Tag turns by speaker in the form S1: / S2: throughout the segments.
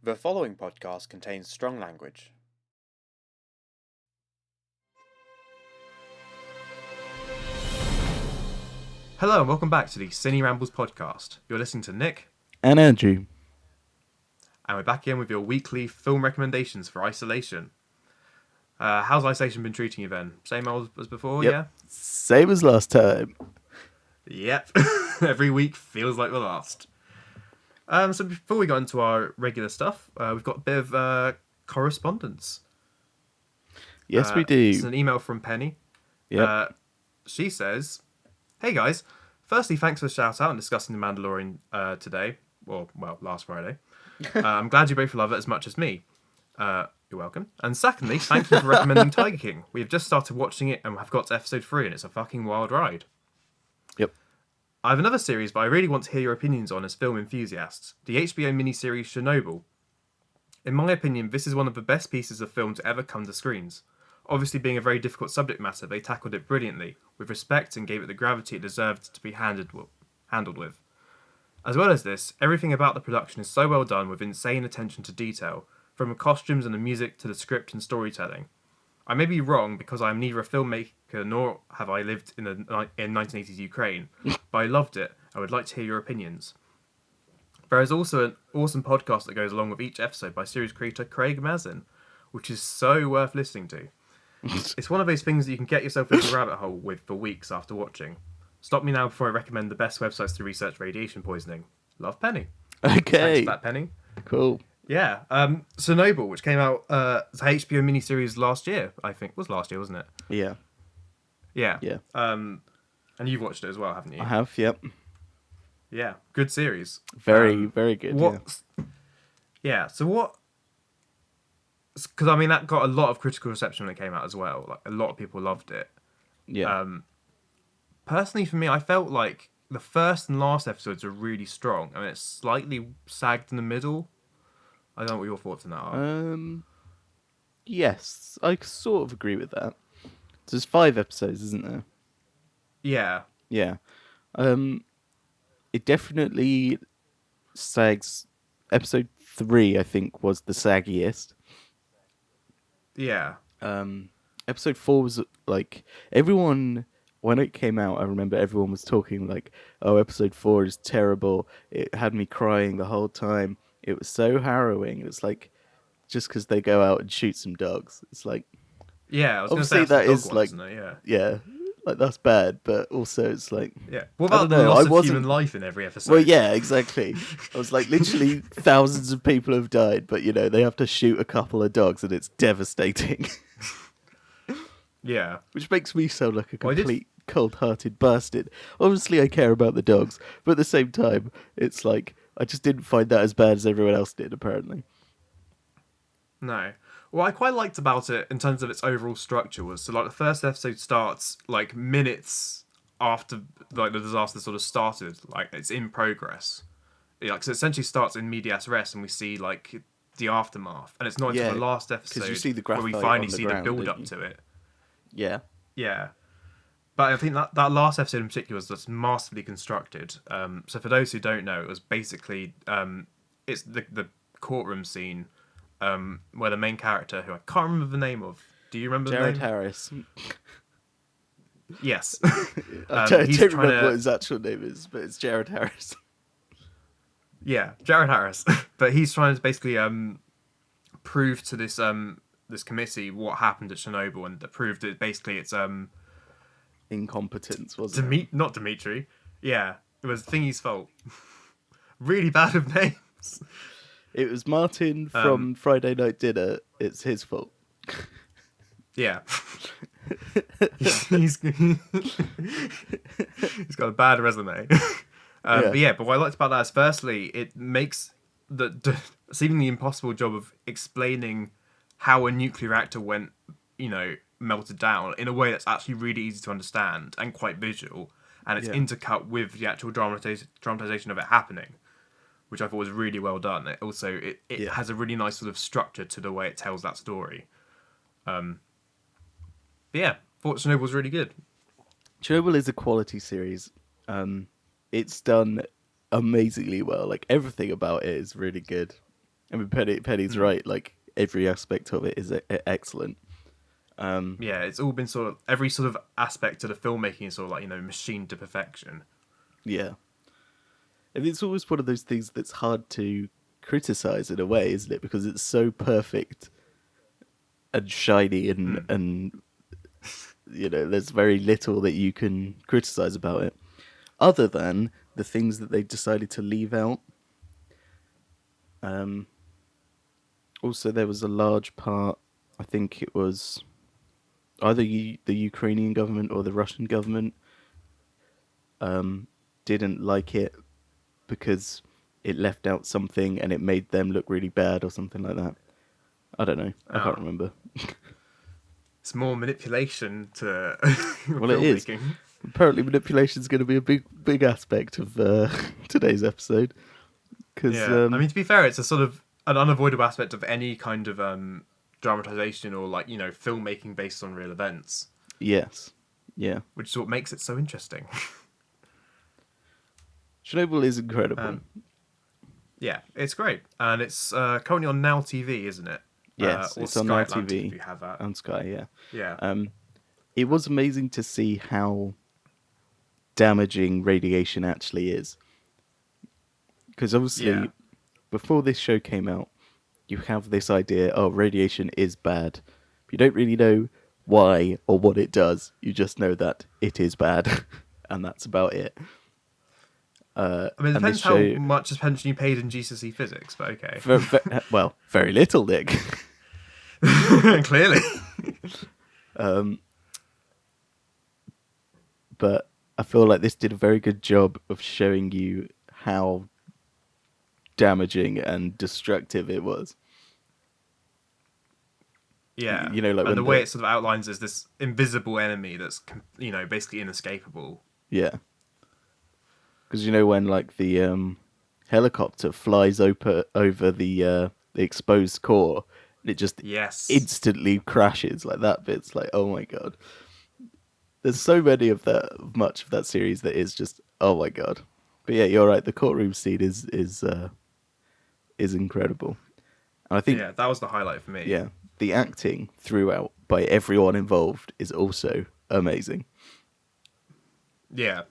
S1: The following podcast contains strong language.
S2: Hello and welcome back to the Ciné Rambles podcast. You're listening to Nick,
S3: And Andrew.
S2: and we're back in with your weekly film recommendations for Isolation. How's Isolation been treating you then? Same old as before,
S3: Yep.
S2: yeah?
S3: Same as last time.
S2: Yep. Every week feels like the last. So before we go into our regular stuff, we've got a bit of correspondence.
S3: Yes, we
S2: It's
S3: do.
S2: an email from Penny.
S3: Yep.
S2: She says, "Hey guys, firstly thanks for the shout out and discussing The Mandalorian today, well, last Friday. I'm glad you both love it as much as me. You're welcome. And secondly, thank you for recommending Tiger King. We have just started watching it and have got to episode 3 and it's a fucking wild ride.
S3: Yep.
S2: I have another series, but I really want to hear your opinions on as film enthusiasts. The HBO miniseries Chernobyl. In my opinion, this is one of the best pieces of film to ever come to screens. Obviously, being a very difficult subject matter, they tackled it brilliantly, with respect, and gave it the gravity it deserved to be handled with. As well as this, everything about the production is so well done with insane attention to detail, from the costumes and the music to the script and storytelling. I may be wrong because I am neither a filmmaker nor have I lived in 1980s Ukraine, but I loved it. I would like to hear your opinions. There is also an awesome podcast that goes along with each episode by series creator Craig Mazin, which is so worth listening to. It's one of those things that you can get yourself into a rabbit hole with for weeks after watching. Stop me now before I recommend the best websites to research radiation poisoning. Love, Penny. Thanks
S3: Okay.
S2: for that, Penny.
S3: Cool.
S2: Yeah, Chernobyl, which came out as a HBO miniseries last year, I think. It was last year, wasn't it?
S3: Yeah.
S2: Yeah.
S3: Yeah.
S2: And you've watched it as well, haven't you?
S3: I have. Yep.
S2: Yeah, good series.
S3: Very, very good.
S2: Yeah, so what... Because, I mean, that got a lot of critical reception when it came out as well. Like, a lot of people loved it.
S3: Yeah.
S2: Personally, for me, I felt like the first and last episodes are really strong. I mean, it's slightly sagged in the middle. I don't know what your thoughts on that are.
S3: Yes, I sort of agree with that. There's 5 episodes, isn't there?
S2: Yeah.
S3: Yeah. It definitely sags. Episode 3, I think, was the saggiest.
S2: Yeah.
S3: Episode 4 was like everyone when it came out. I remember everyone was talking like, "Oh, episode 4 is terrible. It had me crying the whole time. It was so harrowing." It was like just because they go out and shoot some dogs. It's like
S2: Yeah, I was going to say
S3: obviously
S2: that's
S3: that
S2: the
S3: is
S2: dog one,
S3: like
S2: isn't it? Yeah.
S3: yeah, like that's bad. But also it's like
S2: Yeah. What
S3: I
S2: about
S3: don't
S2: the
S3: know,
S2: loss
S3: I
S2: of human
S3: wasn't-
S2: life in every episode?
S3: well, yeah, exactly. I was like literally thousands of people have died, but you know they have to shoot a couple of dogs and it's devastating.
S2: Yeah.
S3: Which makes me sound like a
S2: Well, I did-
S3: complete cold-hearted bastard. Obviously, I care about the dogs, but at the same time, it's like I just didn't find that as bad as everyone else did. Apparently,
S2: No. What I quite liked about it in terms of its overall structure was, so like the first episode starts like minutes after like the disaster sort of started, like it's in progress. Like, so it essentially starts in medias res and we see like the aftermath, and it's not until
S3: Yeah,
S2: the last episode
S3: you see the
S2: where we
S3: graphite
S2: finally
S3: on the
S2: see
S3: ground,
S2: the build
S3: don't
S2: up
S3: you?
S2: to it.
S3: yeah,
S2: Yeah. But I think that last episode in particular was just masterfully constructed. So for those who don't know, it was basically it's the courtroom scene where the main character, who I can't remember the name of. Do you remember
S3: Jared
S2: the name?
S3: Harris.
S2: Yes.
S3: I don't
S2: he's
S3: remember
S2: trying to-
S3: what his actual name is, but it's Jared Harris.
S2: Yeah, Jared Harris. But he's trying to basically prove to this this committee what happened at Chernobyl, and prove that basically it's
S3: Incompetence, wasn't it?
S2: Not Dimitri. Yeah, it was Thingy's fault. Really bad with names.
S3: It was Martin from Friday Night Dinner. It's his fault.
S2: Yeah. he's got a bad resume. But what I liked about that is, firstly, it makes the seemingly impossible job of explaining how a nuclear reactor went, melted down in a way that's actually really easy to understand and quite visual, and it's intercut with the actual dramatization of it happening, which I thought was really well done. It also has a really nice sort of structure to the way it tells that story. But yeah, thought Chernobyl was really good.
S3: Chernobyl is a quality series. It's done amazingly well. Like everything about it is really good. I mean, Penny's right. Like every aspect of it is excellent.
S2: Yeah, it's all been sort of every sort of aspect of the filmmaking is sort of like machined to perfection.
S3: Yeah, and it's always one of those things that's hard to criticize in a way, isn't it? Because it's so perfect and shiny, and there's very little that you can criticize about it, other than the things that they decided to leave out. Also, there was a large part. I think it was either the Ukrainian government or the Russian government didn't like it because it left out something and it made them look really bad or something like that. I don't know. I can't remember.
S2: It's more manipulation to
S3: Well, it is.
S2: filmmaking.
S3: Apparently, manipulation is going to be a big aspect of today's episode. Cause,
S2: Yeah, I mean, to be fair, it's a sort of an unavoidable aspect of any kind of dramatization or like filmmaking based on real events.
S3: Yes. Yeah.
S2: Which is what makes it so interesting.
S3: Chernobyl is incredible.
S2: Yeah, it's great, and it's currently on Now TV, isn't it?
S3: Yes,
S2: or
S3: it's
S2: Sky
S3: on Now
S2: Atlantic,
S3: TV.
S2: if you have that.
S3: On Sky, yeah.
S2: Yeah.
S3: It was amazing to see how damaging radiation actually is. Because obviously, before this show came out, you have this idea, radiation is bad. But you don't really know why or what it does. You just know that it is bad. And that's about it.
S2: I mean, it depends how much attention you paid in GCSE physics, but okay.
S3: Well, very little, Nick.
S2: Clearly.
S3: But I feel like this did a very good job of showing you how damaging and destructive it was.
S2: Yeah.
S3: Like
S2: and the way it sort of outlines is this invisible enemy that's, basically inescapable.
S3: Yeah. Because when like the helicopter flies over the exposed core, it just instantly crashes. Like that bit's like, oh my god. There's so many of much of that series that is just, oh my god. But yeah, you're right. The courtroom scene is incredible. And I think
S2: that was the highlight for me.
S3: Yeah, the acting throughout by everyone involved is also amazing.
S2: Yeah.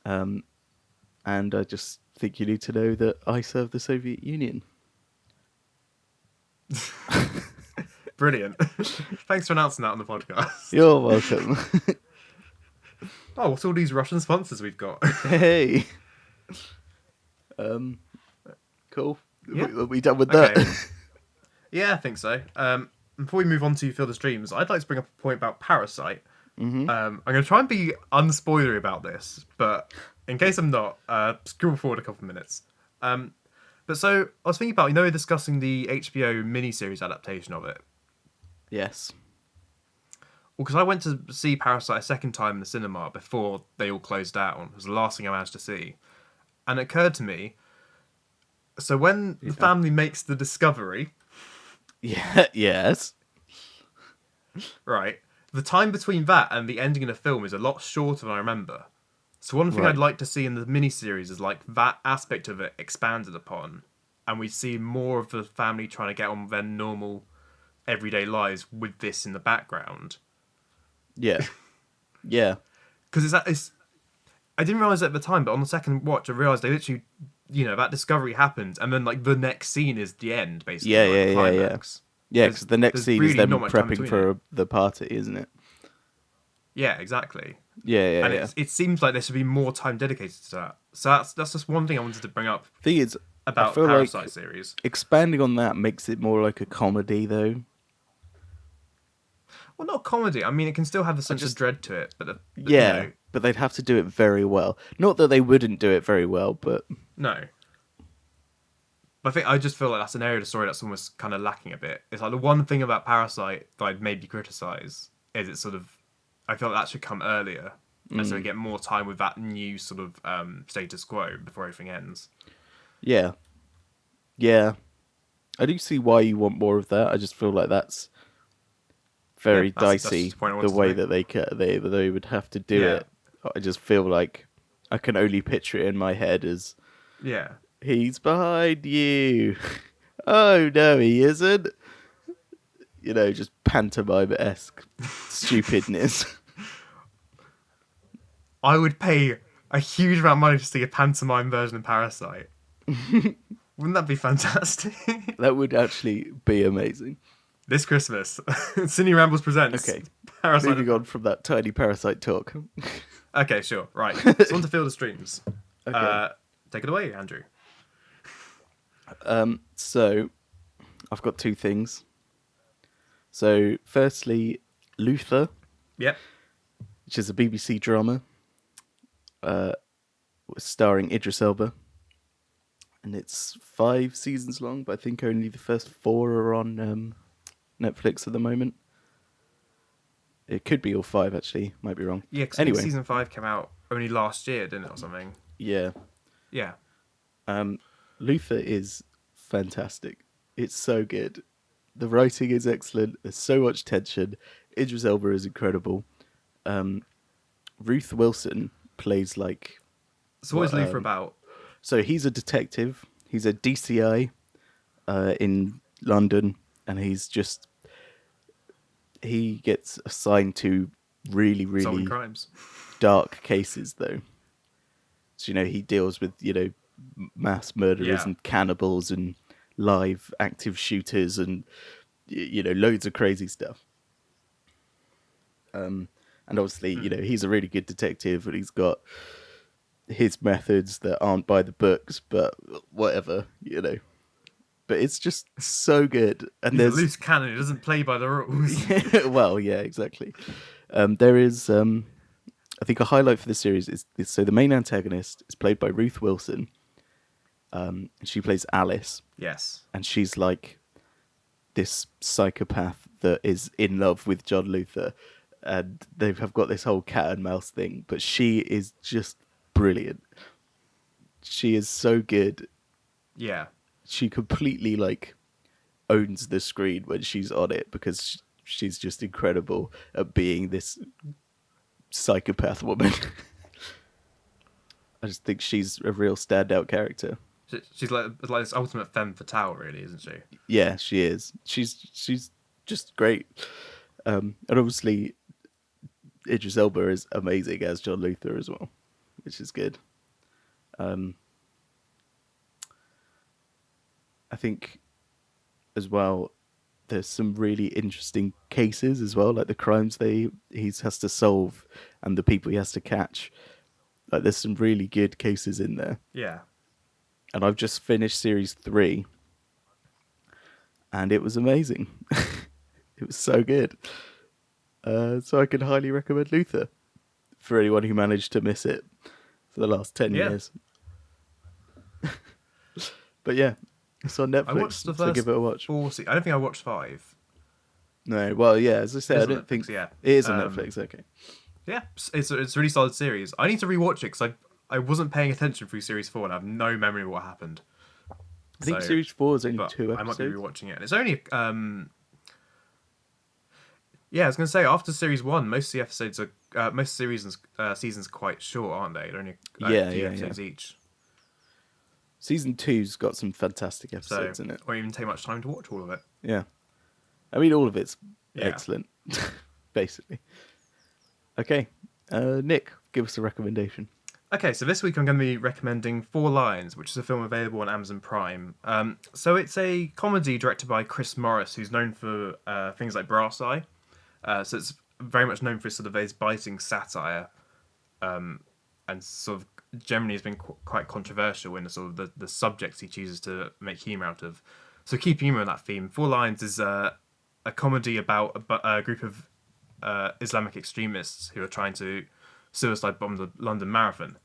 S3: And I just think you need to know that I served the Soviet Union.
S2: Brilliant. Thanks for announcing that on the podcast.
S3: You're welcome.
S2: Oh, what's all these Russian sponsors we've got?
S3: Hey. Cool.
S2: Yeah.
S3: Are we done with that?
S2: Yeah, I think so. Before we move on to Field of Streams, I'd like to bring up a point about Parasite.
S3: Mm-hmm.
S2: I'm going to try and be unspoilery about this, but in case I'm not, scroll forward a couple of minutes. But so, I was thinking about, discussing the HBO miniseries adaptation of it.
S3: Yes.
S2: Well, because I went to see Parasite a second time in the cinema before they all closed down. It was the last thing I managed to see. And it occurred to me, so when the family makes the discovery...
S3: Yeah, yes.
S2: Right. The time between that and the ending of the film is a lot shorter than I remember. So one thing I'd like to see in the miniseries is like that aspect of it expanded upon, and we see more of the family trying to get on with their normal, everyday lives with this in the background.
S3: Yeah. Yeah.
S2: Because I didn't realise it at the time, but on the second watch I realised they literally, that discovery happened, and then like the next scene is the end, basically.
S3: Yeah, climax. Yeah, because the next scene is them prepping for the party, isn't it?
S2: Yeah, exactly.
S3: Yeah.
S2: And it seems like there should be more time dedicated to that. So that's just one thing I wanted to bring up.
S3: Thing is,
S2: about
S3: I feel
S2: Parasite
S3: like
S2: series.
S3: Expanding on that makes it more like a comedy, though.
S2: Well, not comedy. I mean, it can still have a sense of dread to it, but
S3: but they'd have to do it very well. Not that they wouldn't do it very well, but
S2: no. But I just feel like that's an area of the story that's almost kind of lacking a bit. It's like the one thing about Parasite that I'd maybe criticise is it's sort of, I feel like that should come earlier, and so we get more time with that new sort of status quo before everything ends.
S3: Yeah. I do see why you want more of that. I just feel like that's very dicey, the way that they would have to do it. I just feel like I can only picture it in my head as He's behind you. Oh no, he isn't. You know, just pantomime-esque stupidness.
S2: I would pay a huge amount of money to see a pantomime version of Parasite. Wouldn't that be fantastic?
S3: That would actually be amazing.
S2: This Christmas, Ciné Rambles presents
S3: Okay,
S2: Parasite.
S3: moving on from that tiny Parasite talk.
S2: Okay, sure. Right. So on to Field of Streams.
S3: Okay.
S2: Take it away, Andrew.
S3: So I've got two things. So firstly, Luther,
S2: Yep.
S3: which is a BBC drama, starring Idris Elba, and it's 5 seasons long, but I think only the first 4 are on Netflix at the moment. It could be all 5 actually, might be wrong.
S2: Yeah, because
S3: anyway,
S2: season 5 came out only last year, didn't it, or something?
S3: yeah.
S2: Yeah.
S3: Luther is fantastic. It's so good. The writing is excellent. There's so much tension. Idris Elba is incredible. Ruth Wilson plays like...
S2: So what is Luther about?
S3: So he's a detective. He's a DCI in London, and he gets assigned to really,
S2: Solving
S3: really
S2: crimes.
S3: dark cases, though. So, you know, he deals with, you know, mass murderers
S2: Yeah.
S3: and cannibals and live active shooters and, you know, loads of crazy stuff. And obviously, you know, he's a really good detective, and he's got his methods that aren't by the books, but whatever, you know. But it's just so good. And
S2: He's a loose cannon. He doesn't play by the rules.
S3: well, yeah, exactly. There is, I think, a highlight for the series is so the main antagonist is played by Ruth Wilson. She plays Alice,
S2: Yes.
S3: and she's like this psychopath that is in love with John Luther, and they have got this whole cat and mouse thing. But she is just brilliant. She is so good.
S2: Yeah.
S3: She completely like owns the screen when she's on it, because she's just incredible at being this psychopath woman. I just think she's a real standout character.
S2: She's like this ultimate femme fatale, really, isn't she?
S3: Yeah, she is. She's just great. And obviously, Idris Elba is amazing as John Luther as well, which is good. I think as well, there's some really interesting cases as well, like the crimes he has to solve and the people he has to catch. Like, there's some really good cases in there.
S2: Yeah.
S3: And I've just finished series 3, and it was amazing. It was so good. So I can highly recommend Luther for anyone who managed to miss it for the last 10 years. But yeah, it's on Netflix.
S2: I watched the first
S3: so give it a watch.
S2: 4 I don't think I watched 5.
S3: No, well, yeah, as I said,
S2: It
S3: I
S2: is on
S3: don't
S2: Netflix,
S3: think
S2: yeah.
S3: it is on Netflix. Okay.
S2: Yeah, it's a really solid series. I need to rewatch it because I wasn't paying attention through series 4 and I have no memory of what happened.
S3: I think series 4 is only
S2: But
S3: 2 episodes.
S2: I might be rewatching it. And it's only yeah, I was gonna say after series 1, most of the episodes are most seasons are quite short, aren't they? They're only a few episodes each.
S3: Season 2's got some fantastic episodes
S2: So
S3: in it.
S2: won't even take much time to watch all of it.
S3: Yeah. I mean, all of it's excellent, basically. Okay. Nick, give us a recommendation.
S2: Okay, so this week I'm going to be recommending Four Lions, which is a film available on Amazon Prime. So it's a comedy directed by Chris Morris, who's known for things like Brass Eye. So it's very much known for sort of his biting satire, and sort of generally has been quite controversial in the sort of the subjects he chooses to make humour out of. So keeping humour on that theme, Four Lions is a comedy about a group of Islamic extremists who are trying to suicide bomb the London Marathon,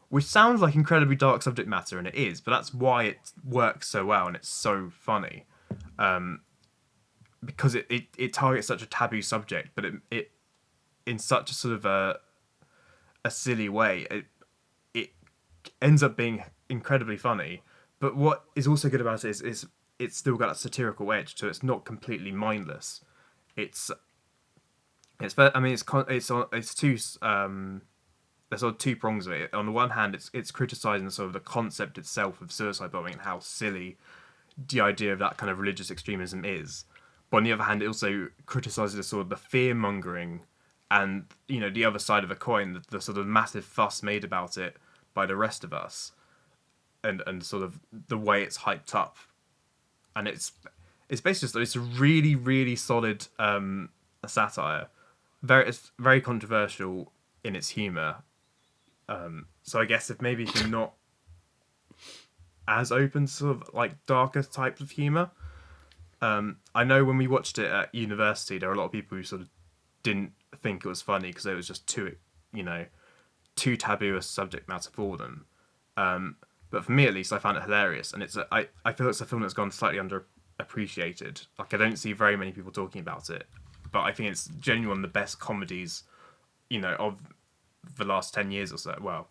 S2: which sounds like incredibly dark subject matter, and it is, but that's why it works so well and it's so funny, because it targets such a taboo subject, but it in such a sort of a silly way. It ends up being incredibly funny, but what is also good about it is it's still got that satirical edge, so it's not completely mindless. It's two there's sort of two prongs of it. On the one hand, it's criticizing sort of the concept itself of suicide bombing and how silly the idea of that kind of religious extremism is. But on the other hand, it also criticizes the sort of the fear mongering and, you know, the other side of a coin, the sort of massive fuss made about it by the rest of us, and sort of the way it's hyped up. And it's basically just, it's a really, really solid satire. It's very controversial in its humour. So I guess if you're not as open to sort of like darker types of humour, I know when we watched it at university, there were a lot of people who sort of didn't think it was funny because it was just too taboo a subject matter for them. But for me, at least, I found it hilarious, and I feel it's a film that's gone slightly underappreciated. Like, I don't see very many people talking about it, but I think it's genuinely one of the best comedies, you know, of the last 10 years or so. Well,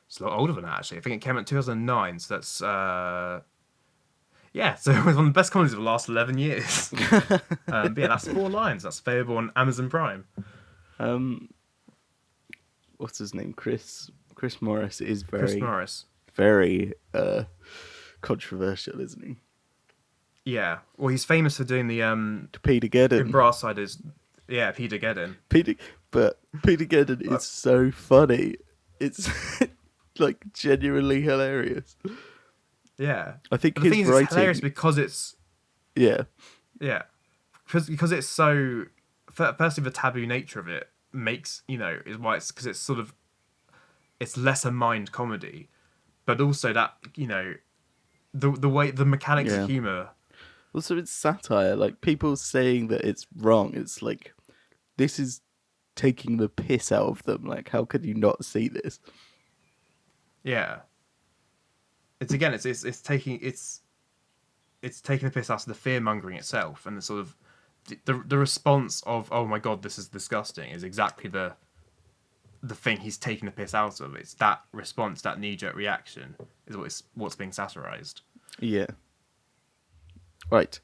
S2: it's a lot older than that, actually. I think it came out in 2009, so that's yeah, so it was one of the best comedies of the last 11 years. But yeah, that's 4 Lions. That's available on Amazon Prime.
S3: What's his name? Chris Morris is
S2: Chris Morris.
S3: very controversial, isn't he?
S2: Yeah. Well, he's famous for doing the
S3: Peter Geddon.
S2: brass side is Peter Geddon.
S3: But Peter Geddon is so funny. It's like genuinely hilarious.
S2: Yeah.
S3: I think
S2: but the
S3: his
S2: thing is,
S3: writing...
S2: it's hilarious because it's
S3: yeah.
S2: Because it's so, firstly, the taboo nature of it makes, you know, is why it's, because it's sort of, it's less a mind comedy, but also that, you know, the way, the mechanics of humour.
S3: Also, it's satire. Like, people saying that it's wrong, it's like, this is taking the piss out of them. Like, how could you not see this?
S2: Yeah. It's taking the piss out of the fear mongering itself, and the sort of the response of, oh my god, this is disgusting, is exactly the thing he's taking the piss out of. It's that response, that knee-jerk reaction, is what's being satirized. Yeah.
S3: Right.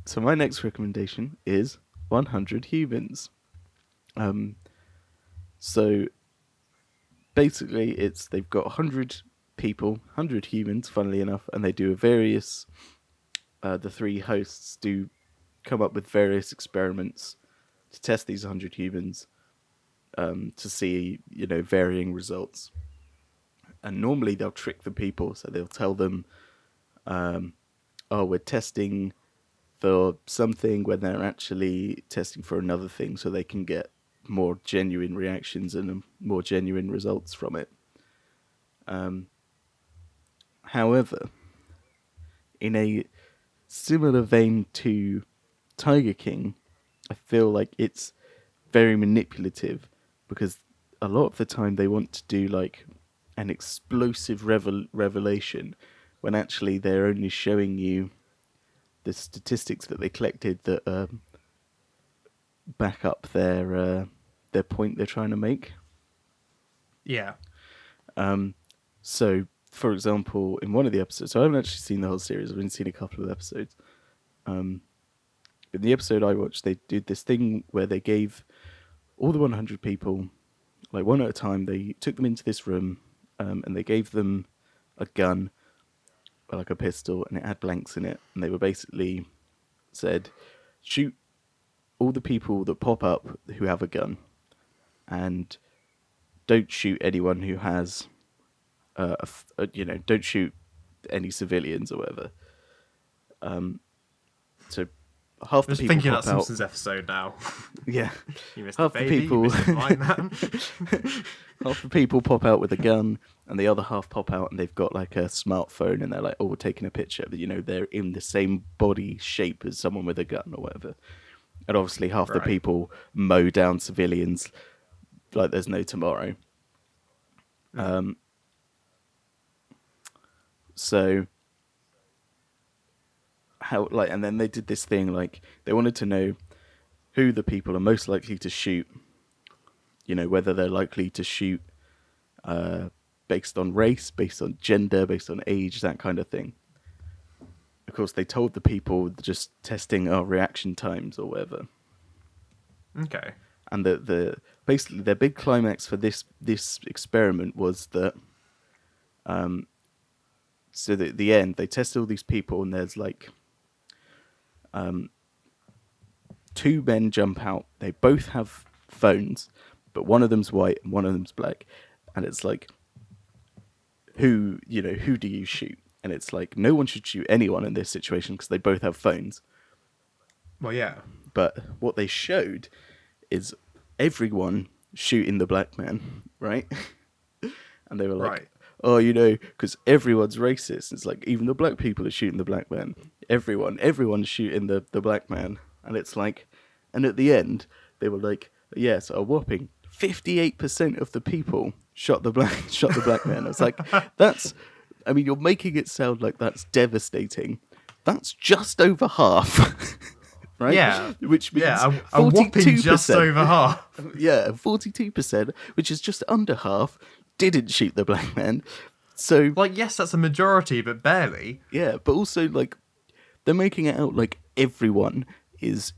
S3: So my next recommendation is 100 Humans. So basically, they've got 100 people, 100 humans, funnily enough, and they do various. The 3 hosts do come up with various experiments to test these 100 humans, to see, you know, varying results. And normally they'll trick the people, so they'll tell them, "Oh, we're testing for something," when they're actually testing for another thing, so they can get more genuine reactions and more genuine results from it. However, in a similar vein to Tiger King, I feel like it's very manipulative, because a lot of the time they want to do like an explosive revelation, when actually they're only showing you the statistics that they collected that back up their point they're trying to make.
S2: Yeah.
S3: So, for example, in one of the episodes, so I haven't actually seen the whole series, I've only seen a couple of episodes. In the episode I watched, they did this thing where they gave all the 100 people, like one at a time, they took them into this room, and they gave them a gun, like a pistol, and it had blanks in it, and they were basically said, shoot all the people that pop up who have a gun, and don't shoot anyone who has, don't shoot any civilians or whatever. So half the people
S2: thinking
S3: pop
S2: that
S3: out.
S2: Simpsons episode now.
S3: Yeah,
S2: You missed
S3: half
S2: the
S3: the
S2: baby,
S3: people.
S2: you missed the blind man.
S3: Half the people pop out with a gun, and the other half pop out and they've got like a smartphone, and they're like, "Oh, we're taking a picture." But, you know, they're in the same body shape as someone with a gun or whatever. And obviously, half the people mow down civilians like there's no tomorrow. So how, like, and then they did this thing, like, they wanted to know who the people are most likely to shoot. You know, whether they're likely to shoot based on race, based on gender, based on age, that kind of thing. Of course, they told the people just testing our reaction times or whatever.
S2: Okay.
S3: and the basically their big climax for this experiment was that so that at the end they test all these people, and there's like two men jump out. They both have phones, but one of them's white and one of them's black, and it's like, who do you shoot? And it's like, no one should shoot anyone in this situation because they both have phones.
S2: Well, yeah.
S3: But what they showed is everyone shooting the black man, right? And they were like,
S2: Right.
S3: oh, because everyone's racist. It's like, even the black people are shooting the black man. Everyone's shooting the black man. And it's like, and at the end, they were like, yes, a whopping 58% of the people shot the black man. It's like, you're making it sound like that's devastating. That's just over half. Right?
S2: Yeah.
S3: Which means
S2: a whopping just
S3: 42%.
S2: over half.
S3: Yeah, 42%, which is just under half, didn't shoot the black man. So,
S2: Like, yes, that's a majority, but barely.
S3: yeah, but also, like, they're making it out like everyone is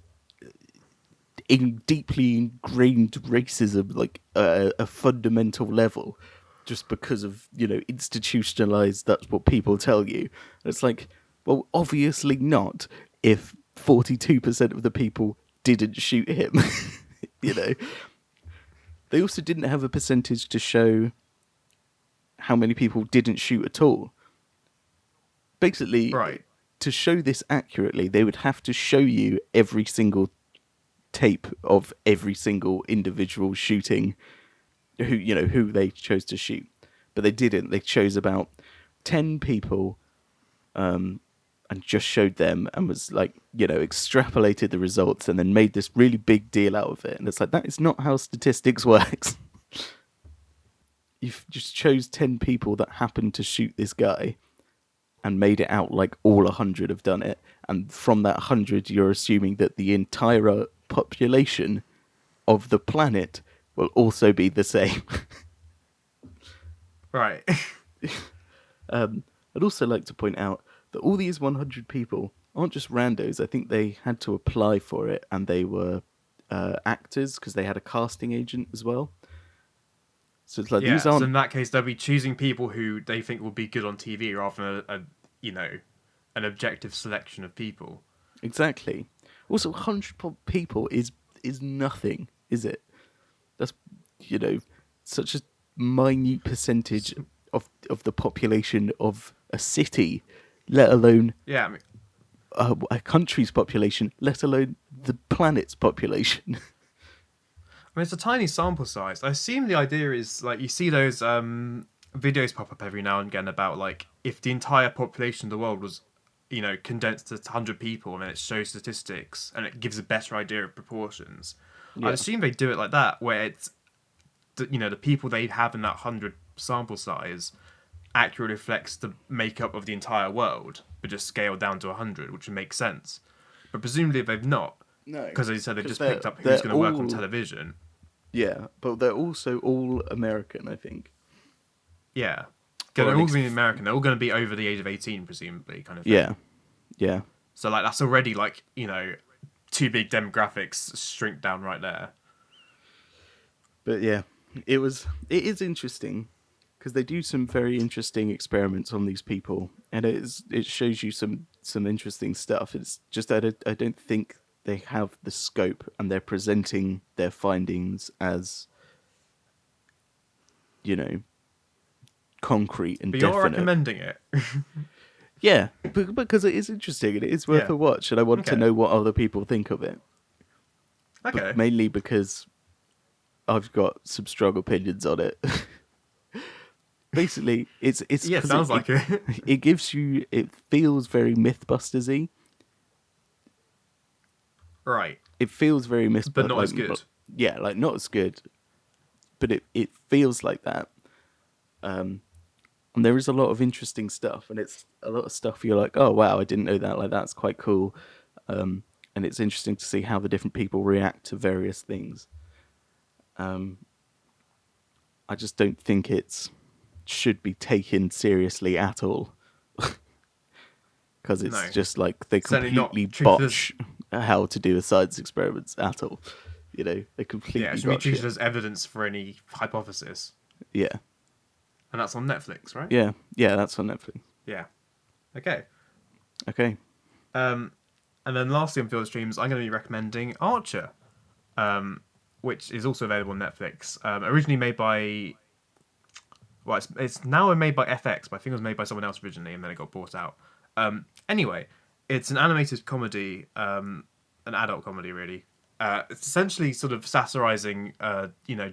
S3: in deeply ingrained racism, like a fundamental level, just because of, institutionalized, that's what people tell you. And it's like, well, obviously not, if 42% of the people didn't shoot him. They also didn't have a percentage to show how many people didn't shoot at all. Basically,
S2: Right.
S3: to show this accurately, they would have to show you every single tape of every single individual shooting who they chose to shoot. But they didn't. They chose about 10 people and just showed them and was like, extrapolated the results and then made this really big deal out of it. And it's like, that is not how statistics works. You've just chose 10 people that happened to shoot this guy and made it out like all 100 have done it. And from that 100, you're assuming that the entire population of the planet will also be the same.
S2: Right.
S3: I'd also like to point out that all these 100 people aren't just randos. I think they had to apply for it, and they were actors because they had a casting agent as well. So it's like,
S2: Yeah,
S3: these aren't...
S2: so in that case, they'll be choosing people who they think will be good on TV rather than an objective selection of people.
S3: Exactly. Also, 100 people is nothing, is it? That's, such a minute percentage of the population of a city, let alone
S2: Yeah,
S3: a country's population, let alone the planet's population.
S2: it's a tiny sample size. I assume the idea is, like, you see those videos pop up every now and again about, like, if the entire population of the world was, condensed to 100 people, and then it shows statistics, and it gives a better idea of proportions.
S3: Yeah.
S2: I'd assume they do it like that, where it's, the people they have in that 100 sample size accurately reflects the makeup of the entire world, but just scaled down to 100, which would make sense. But presumably they've not.
S3: No.
S2: Because, as you said, they've
S3: 'Cause
S2: just picked up
S3: they're
S2: who's going to work on
S3: all-
S2: television.
S3: Yeah, but they're also all American, I think.
S2: Yeah.
S3: Or
S2: They're
S3: at
S2: all
S3: least-
S2: going to be American. They're all going to be over the age of 18, presumably, kind of thing.
S3: Yeah. Yeah.
S2: So, like, that's already, like, two big demographics shrink down right there.
S3: But yeah, it is interesting because they do some very interesting experiments on these people, and it shows you some interesting stuff. It's just I don't think they have the scope, and they're presenting their findings as concrete and
S2: But
S3: definite.
S2: you're recommending it.
S3: Yeah, because it is interesting and it is worth
S2: Yeah.
S3: a watch, and I want to
S2: Okay.
S3: know what other people think of it.
S2: Okay.
S3: But mainly because I've got some strong opinions on it. Basically, it's
S2: Yeah,
S3: 'cause
S2: sounds like it.
S3: It feels very Mythbusters-y.
S2: Right.
S3: It feels very Mythbusters,
S2: But not as good.
S3: Yeah, like not as good, but it feels like that. And there is a lot of interesting stuff, and it's a lot of stuff you're like, oh wow, I didn't know that. Like, that's quite cool. And it's interesting to see how the different people react to various things. I just don't think it should be taken seriously at all. Because it's
S2: No.
S3: just like they
S2: Certainly not
S3: completely
S2: treated as-
S3: botch how to do a science experiments at all. a completely
S2: Yeah, it should be
S3: got
S2: treated
S3: shit.
S2: as evidence for any hypothesis.
S3: Yeah,
S2: And that's on Netflix, right?
S3: yeah, yeah. That's on Netflix.
S2: Yeah. Okay.
S3: Okay.
S2: And then lastly on Field Streams, I'm going to be recommending Archer, which is also available on Netflix. Originally made by... Well, it's now made by FX, but I think it was made by someone else originally, and then it got bought out. Anyway, it's an animated comedy, an adult comedy, really. It's essentially sort of satirizing,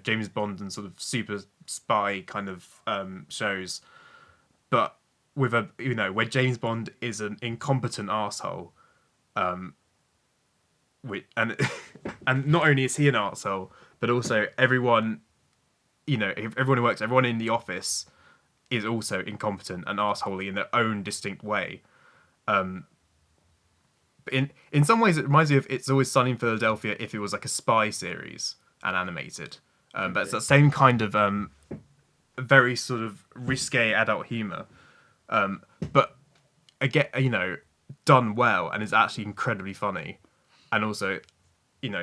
S2: James Bond and sort of super spy kind of shows, but with where James Bond is an incompetent asshole, and and not only is he an arsehole, but also everyone, everyone who works, everyone in the office is also incompetent and arseholey in their own distinct way. In some ways, it reminds me of It's Always Sunny in Philadelphia if it was like a spy series and animated. But it's that same kind of very sort of risque adult humor, but again, done well, and is actually incredibly funny, and also,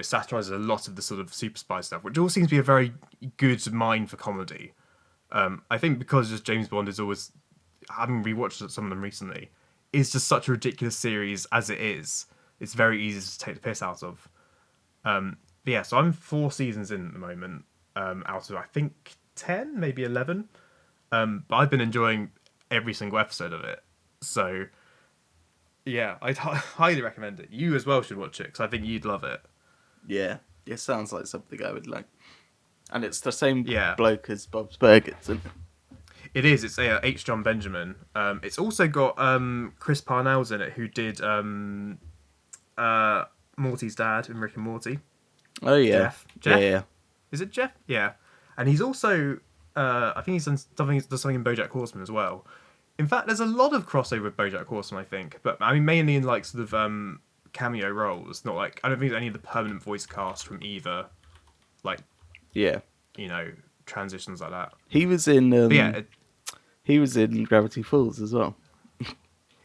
S2: satirizes a lot of the sort of super spy stuff, which all seems to be a very good mine for comedy. I think because just James Bond is always, having rewatched some of them recently, is just such a ridiculous series as it is. It's very easy to take the piss out of. But yeah, so I'm 4 seasons in at the moment, out of I think 10, maybe 11. But I've been enjoying every single episode of it. So yeah, I'd highly recommend it. You as well should watch it because I think you'd love it.
S3: Yeah, it sounds like something I would like. And it's the same
S2: Yeah.
S3: bloke as Bob's Burgers, isn't it?
S2: It is. It's H. John Benjamin. It's also got Chris Parnell's in it, who did Morty's dad in Rick and Morty.
S3: Oh yeah,
S2: Jeff. Jeff?
S3: yeah.
S2: Is it Jeff? Yeah. And he's also, I think he's done something in BoJack Horseman as well. In fact, there's a lot of crossover with BoJack Horseman, I think, but I mean mainly in like sort of cameo roles. Not like, I don't think there's any of the permanent voice cast from either, like,
S3: Yeah.
S2: transitions like that.
S3: He was in.
S2: But yeah.
S3: He was in Gravity Falls as well.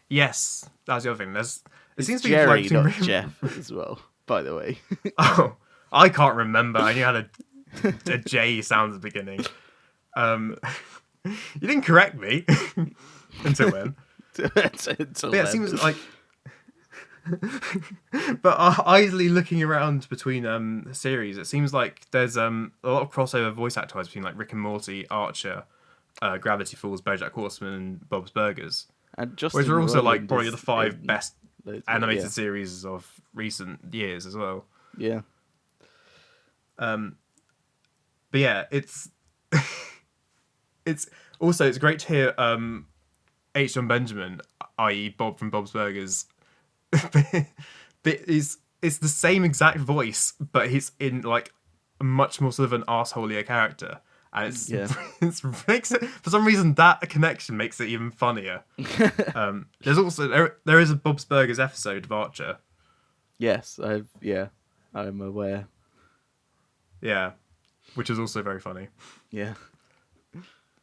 S2: Yes, that's the other thing. It seems to be
S3: Jerry,
S2: like
S3: not Jeff, as well. By the way.
S2: Oh, I can't remember. I knew how a J sound at the beginning. You didn't correct me until then.
S3: Until
S2: But yeah, it seems like. But idly looking around between the series, it seems like there's a lot of crossover voice actors between like Rick and Morty, Archer, Gravity Falls, BoJack Horseman, and Bob's Burgers.
S3: And
S2: Whereas we're also like
S3: Roiland
S2: probably
S3: is
S2: the 5
S3: in
S2: best
S3: loads of-
S2: animated series of recent years as well.
S3: Yeah.
S2: But yeah, it's it's great to hear H. John Benjamin, i.e. Bob from Bob's Burgers, but it's the same exact voice, but he's in like a much more sort of an arse-holier character. And it's makes it, for some reason, that connection makes it even funnier. There's also there is a Bob's Burgers episode of Archer.
S3: Yes, I'm aware.
S2: Yeah, which is also very funny.
S3: Yeah.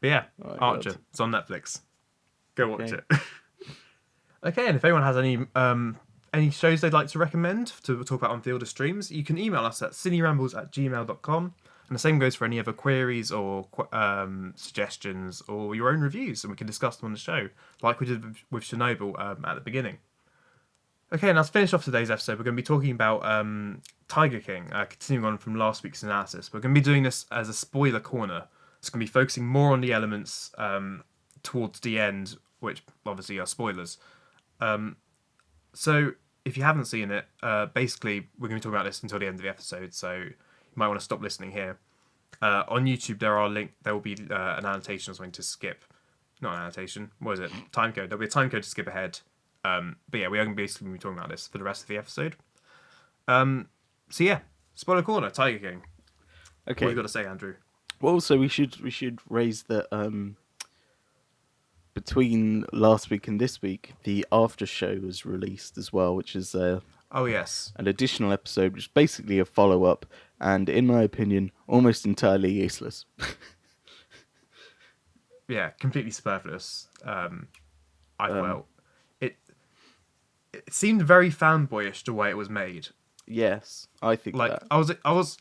S2: But yeah,
S3: Oh my
S2: Archer.
S3: God.
S2: It's on Netflix. Go watch
S3: Okay.
S2: it. Okay, and if anyone has any shows they'd like to recommend to talk about on Fielder Streams, you can email us at cinerambles@gmail.com. And the same goes for any other queries or suggestions or your own reviews, and we can discuss them on the show, like we did with Chernobyl at the beginning. Okay, and let's finish off today's episode. We're going to be talking about Tiger King, continuing on from last week's analysis. We're going to be doing this as a spoiler corner. It's going to be focusing more on the elements towards the end, which obviously are spoilers. So if you haven't seen it, basically we're going to be talking about this until the end of the episode, so you might want to stop listening here. On YouTube, there will be an annotation or something to skip. Not an annotation. What is it? Time code. There'll be a time code to skip ahead. But yeah, we are going to basically be talking about this for the rest of the episode. So yeah, spoiler corner, Tiger King.
S3: Okay.
S2: What you got to say, Andrew?
S3: Well, so we should raise that between last week and this week, the after show was released as well, which is
S2: Oh yes.
S3: an additional episode, which is basically a follow up, and in my opinion, almost entirely useless.
S2: Yeah, completely superfluous. I felt it seemed very fanboyish the way it was made.
S3: Yes, I think
S2: Like
S3: that.
S2: I was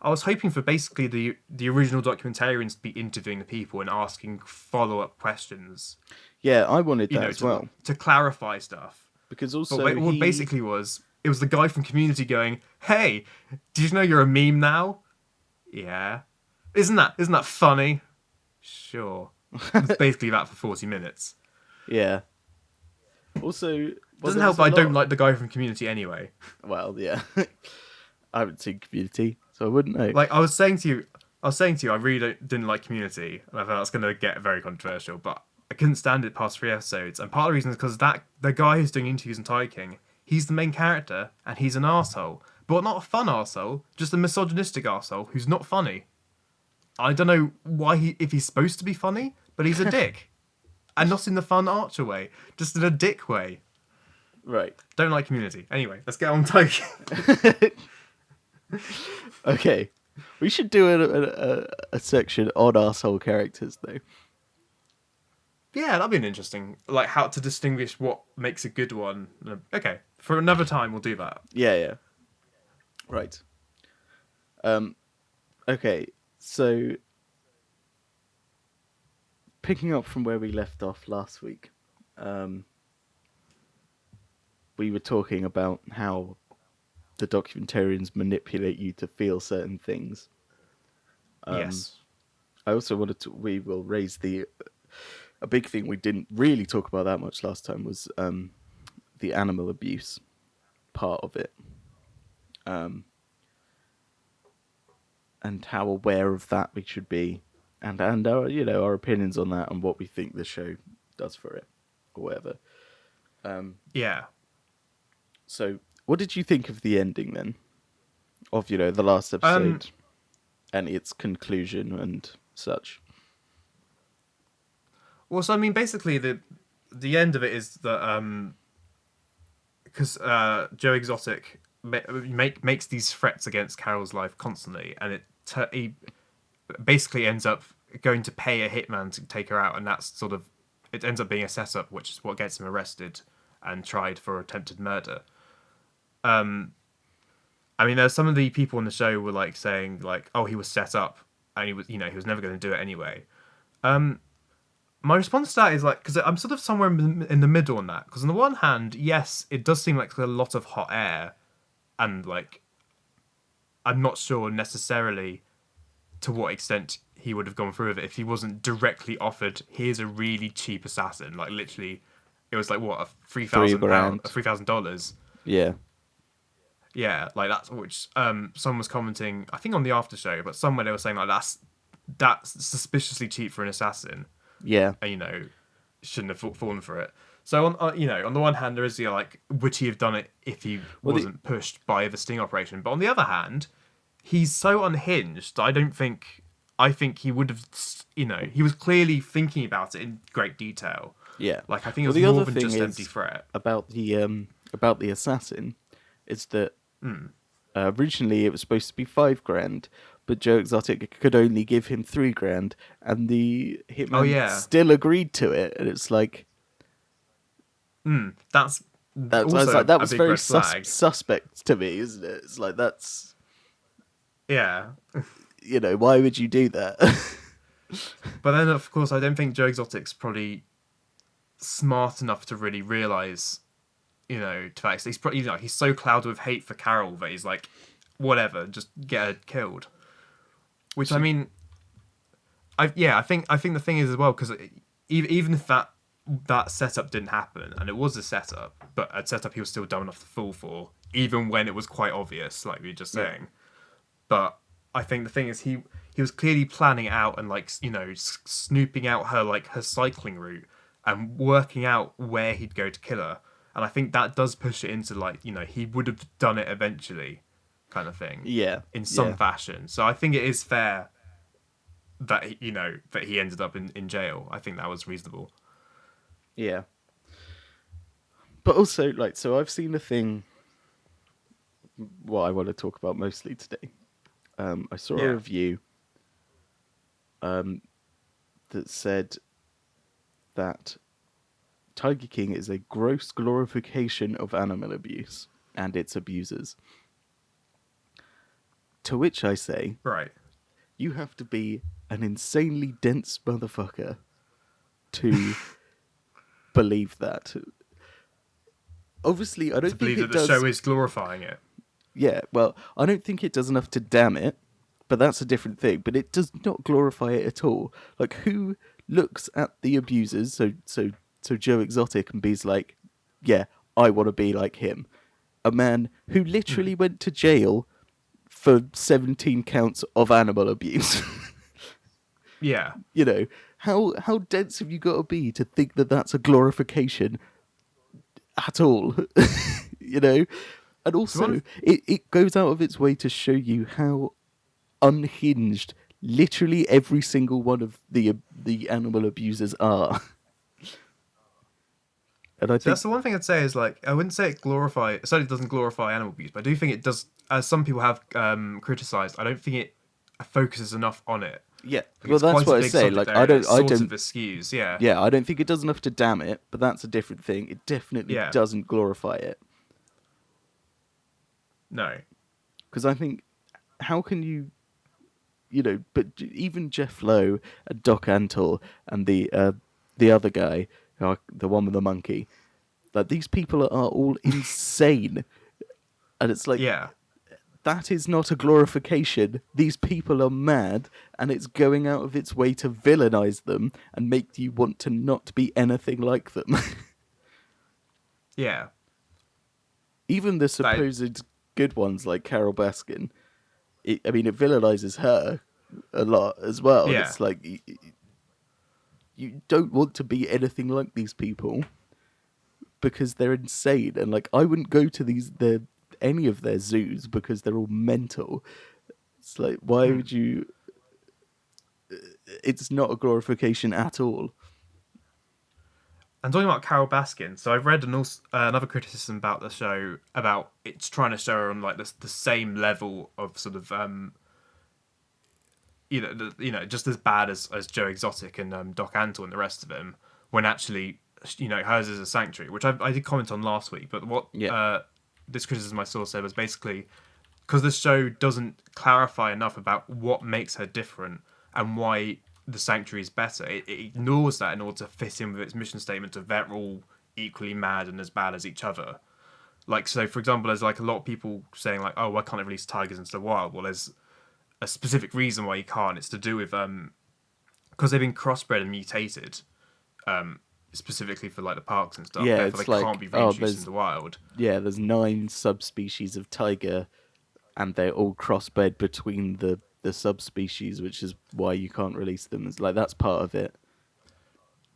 S2: I was hoping for basically the original documentarians to be interviewing the people and asking follow-up questions,
S3: Yeah, I wanted
S2: you
S3: that
S2: know,
S3: as well.
S2: to clarify stuff.
S3: Because
S2: But
S3: also
S2: what basically was, it was the guy from Community going, "Hey, did you know you're a meme now?" Yeah. Isn't that funny? Sure. It's basically that for 40 minutes.
S3: Yeah. Also, well,
S2: Doesn't
S3: there
S2: help
S3: was
S2: that
S3: a
S2: I don't
S3: lot.
S2: like the guy from Community anyway.
S3: Well, yeah. I haven't seen Community, so I wouldn't know.
S2: Like I was saying to you, I really didn't like Community, and I thought that's going to get very controversial. But I couldn't stand it past 3 episodes, and part of the reason is because that the guy who's doing interviews in Tiger King, he's the main character, and he's an arsehole. But not a fun arsehole, just a misogynistic arsehole who's not funny. I don't know why if he's supposed to be funny, but he's a dick, and not in the fun Archer way, just in a dick way.
S3: Right.
S2: Don't like Community. Anyway, let's get on Tiger King.
S3: Okay. We should do a section on arsehole characters, though.
S2: Yeah, that'd be an interesting, like, how to distinguish what makes a good one. Okay, for another time we'll do that.
S3: Yeah. Right. Okay, so picking up from where we left off last week, we were talking about how the documentarians manipulate you to feel certain things.
S2: Yes.
S3: I also wanted to. We will raise a big thing we didn't really talk about that much last time was the animal abuse part of it, and how aware of that we should be, and our our opinions on that and what we think the show does for it, or whatever.
S2: Yeah.
S3: So, what did you think of the ending then? Of the last episode and its conclusion and such.
S2: Well, so I mean, basically the end of it is that because Joe Exotic makes these threats against Carol's life constantly, and he basically ends up going to pay a hitman to take her out, and that's sort of it ends up being a setup, which is what gets him arrested and tried for attempted murder. I mean, there's some of the people on the show were like saying like, "Oh, he was set up, and he was never going to do it anyway." My response to that is like, because I'm sort of somewhere in the middle on that. Because on the one hand, yes, it does seem like a lot of hot air, and like, I'm not sure necessarily to what extent he would have gone through with it if he wasn't directly offered, "Here's a really cheap assassin." Like literally, it was like what, a £3,000, $3,000.
S3: Yeah.
S2: Yeah, like that's which someone was commenting, I think on the after show, but somewhere they were saying like that's suspiciously cheap for an assassin.
S3: Yeah.
S2: And shouldn't have fallen for it. So on the one hand there is the like, would he have done it if he wasn't pushed by the sting operation? But on the other hand, he's so unhinged. I think he would have, he was clearly thinking about it in great detail.
S3: Yeah.
S2: Like I think it was more than just empty threat.
S3: About the assassin is that originally it was supposed to be $5,000, but Joe Exotic could only give him $3,000, and the hitman still agreed to it, and it's like,
S2: that
S3: was very suspect to me, isn't it? It's like that's why would you do that?
S2: But then of course I don't think Joe Exotic's probably smart enough to really realize. To fact, he's probably he's so clouded with hate for Carol that he's like, whatever, just get her killed. Which I mean, I think the thing is as well, because even if that setup didn't happen and it was a setup, but a setup he was still dumb enough to fall for, even when it was quite obvious, like we were just saying. But I think the thing is he was clearly planning out and like snooping out her cycling route and working out where he'd go to kill her. And I think that does push it into like, he would have done it eventually kind of thing.
S3: Yeah.
S2: In some fashion. So I think it is fair that, that he ended up in jail. I think that was reasonable.
S3: Yeah. But also, like, so I've seen a thing, what I want to talk about mostly today. I saw a review that said that Tiger King is a gross glorification of animal abuse and its abusers. To which I say,
S2: Right.
S3: you have to be an insanely dense motherfucker to believe that. Obviously, I
S2: To
S3: don't think
S2: believe that
S3: it
S2: the show
S3: does.
S2: is glorifying it.
S3: Yeah, well, I don't think it does enough to damn it, but that's a different thing. But it does not glorify it at all. Like, who looks at the abusers, so Joe Exotic, and be's like, yeah, I want to be like him. A man who literally went to jail for 17 counts of animal abuse.
S2: Yeah.
S3: You know, how dense have you got to be to think that that's a glorification at all? You know? And
S2: So one
S3: also, it goes out of its way to show you how unhinged literally every single one of the animal abusers are. And I
S2: So
S3: think,
S2: that's the one thing I'd say is like I wouldn't say it certainly doesn't glorify animal abuse, but I do think it does. As some people have criticised, I don't think it focuses enough on it.
S3: yeah,
S2: Like
S3: well,
S2: it's
S3: that's
S2: quite a
S3: what I
S2: big
S3: say.
S2: subject
S3: Like,
S2: area that
S3: I
S2: sort of
S3: don't,
S2: eschews. Yeah,
S3: yeah, I don't think it does enough to damn it, but that's a different thing. It definitely
S2: yeah,
S3: doesn't glorify it.
S2: no,
S3: Because I think, how can you, but even Jeff Lowe and Doc Antle and the other guy, the one with the monkey, like these people are all insane, and it's like
S2: yeah,
S3: that is not a glorification. These people are mad, and it's going out of its way to villainize them and make you want to not be anything like them.
S2: yeah.
S3: Even the
S2: That
S3: supposed good ones like Carol Baskin, it villainizes her a lot as well. And
S2: yeah,
S3: it's like you don't want to be anything like these people because they're insane. And like I wouldn't go to any of their zoos because they're all mental. It's like why would you? It's not a glorification at all.
S2: And talking about Carol Baskin, so I've read another criticism about the show about it's trying to show her on like the same level of sort of just as bad as Joe Exotic and Doc Antle and the rest of them, when actually hers is a sanctuary, which I did comment on last week. But what
S3: Yeah.
S2: this criticism I saw said was basically because the show doesn't clarify enough about what makes her different and why the sanctuary is better. It ignores that in order to fit in with its mission statement of they're all equally mad and as bad as each other. Like, so for example, there's like a lot of people saying like, oh, why can't I release tigers into the wild? Well, there's a specific reason why you can't. It's to do with because they've been crossbred and mutated, specifically for like the parks and stuff.
S3: Yeah,
S2: Therefore,
S3: it's
S2: they
S3: like
S2: can't be reintroduced into the wild.
S3: yeah, there's 9 subspecies of tiger, and they're all crossbred between the subspecies, which is why you can't release them. It's like that's part of it,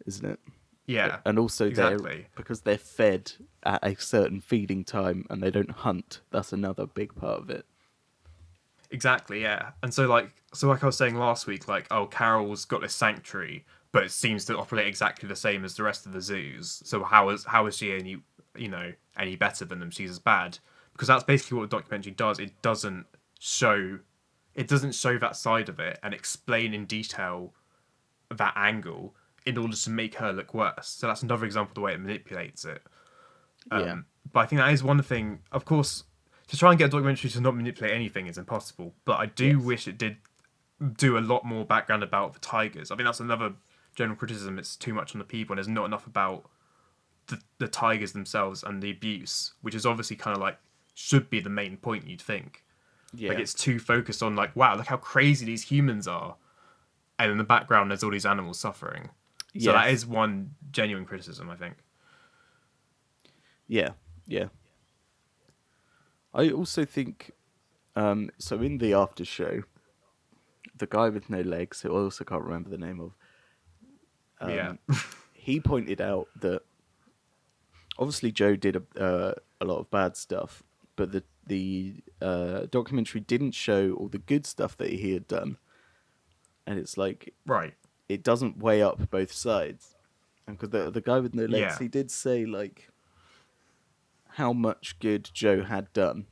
S3: isn't it?
S2: Yeah,
S3: And also
S2: exactly.
S3: because they're fed at a certain feeding time and they don't hunt. That's another big part of it.
S2: Exactly, yeah. And so like I was saying last week, like, oh, Carol's got this sanctuary, but it seems to operate exactly the same as the rest of the zoos. So how is she any better than them? She's as bad. Because that's basically what the documentary does. It doesn't show that side of it and explain in detail that angle in order to make her look worse. So that's another example of the way it manipulates it.
S3: Yeah.
S2: But I think that is one thing. Of course, to try and get a documentary to not manipulate anything is impossible. But I do
S3: Yes.
S2: wish it did do a lot more background about the tigers. I think that's another general criticism. It's too much on the people, and there's not enough about the tigers themselves and the abuse, which is obviously kind of like should be the main point. You'd think.
S3: Yeah.
S2: Like it's too focused on like, wow, look how crazy these humans are, and in the background there's all these animals suffering. So that
S3: Yes.
S2: is one genuine criticism, I think.
S3: Yeah. Yeah. I also think so in the after show, the guy with no legs, who I also can't remember the name of,
S2: Yeah.
S3: he pointed out that obviously Joe did a lot of bad stuff, but the documentary didn't show all the good stuff that he had done, and it's like
S2: Right.
S3: it doesn't weigh up both sides. And because the guy with no legs,
S2: Yeah.
S3: he did say like how much good Joe had done.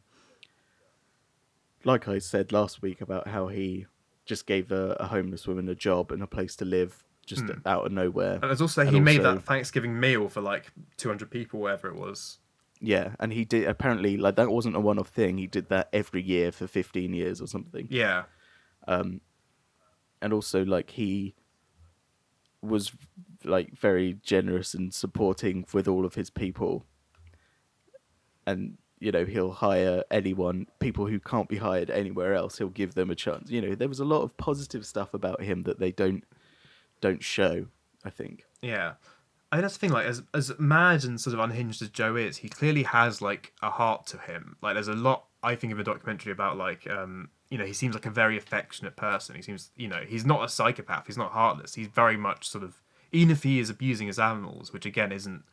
S3: Like I said last week about how he just gave a homeless woman a job and a place to live just out of nowhere.
S2: And there's also
S3: And
S2: he made
S3: also-
S2: that Thanksgiving meal for like 200 people, whatever it was.
S3: Yeah, and he did apparently like that wasn't a one-off thing. He did that every year for 15 years or something.
S2: Yeah.
S3: And also like he was like very generous and supporting with all of his people, and he'll hire people who can't be hired anywhere else. He'll give them a chance. There was a lot of positive stuff about him that they don't show, I think.
S2: Yeah. I think that's the thing. Like, as mad and sort of unhinged as Joe is, he clearly has like a heart to him. Like, there's a lot I think of a documentary about like, he seems like a very affectionate person. He seems, he's not a psychopath. He's not heartless. He's very much sort of, even if he is abusing his animals, which again isn't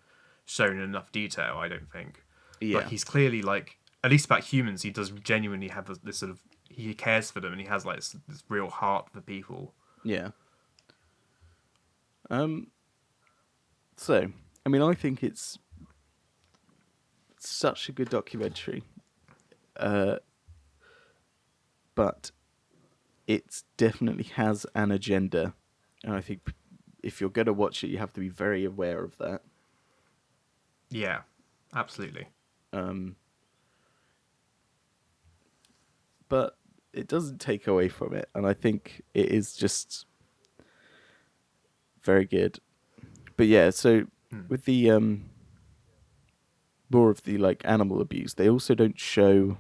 S2: shown in enough detail, I don't think. Like,
S3: Yeah.
S2: he's clearly like, at least about humans, he does genuinely have this sort of, he cares for them and he has like this real heart for people.
S3: Yeah. So, I mean, I think it's such a good documentary, but it definitely has an agenda, and I think if you're going to watch it, you have to be very aware of that.
S2: Yeah, absolutely.
S3: But it doesn't take away from it, and I think it is just very good. But yeah, so with the more of the like animal abuse, they also don't show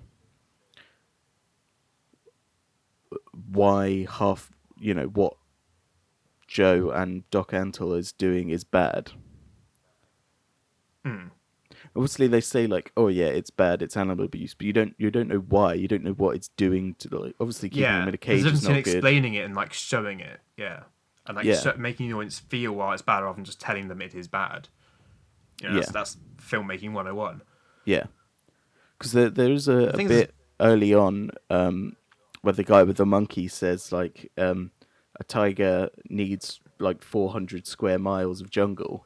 S3: why what Joe and Doc Antle is doing is bad. Obviously, they say like, "Oh yeah, it's bad, it's animal abuse," but you don't know why. You don't know what it's doing to like. Obviously, keeping them in a
S2: There's
S3: cage
S2: a
S3: is
S2: difference between
S3: not good.
S2: explaining it and like showing it. Yeah, and like
S3: Yeah,
S2: making the audience feel why it's bad rather than just telling them it is bad.
S3: yeah,
S2: That's filmmaking 101.
S3: yeah. Because there is
S2: The
S3: a
S2: thing is,
S3: bit early on where the guy with the monkey says like a tiger needs like 400 square miles of jungle,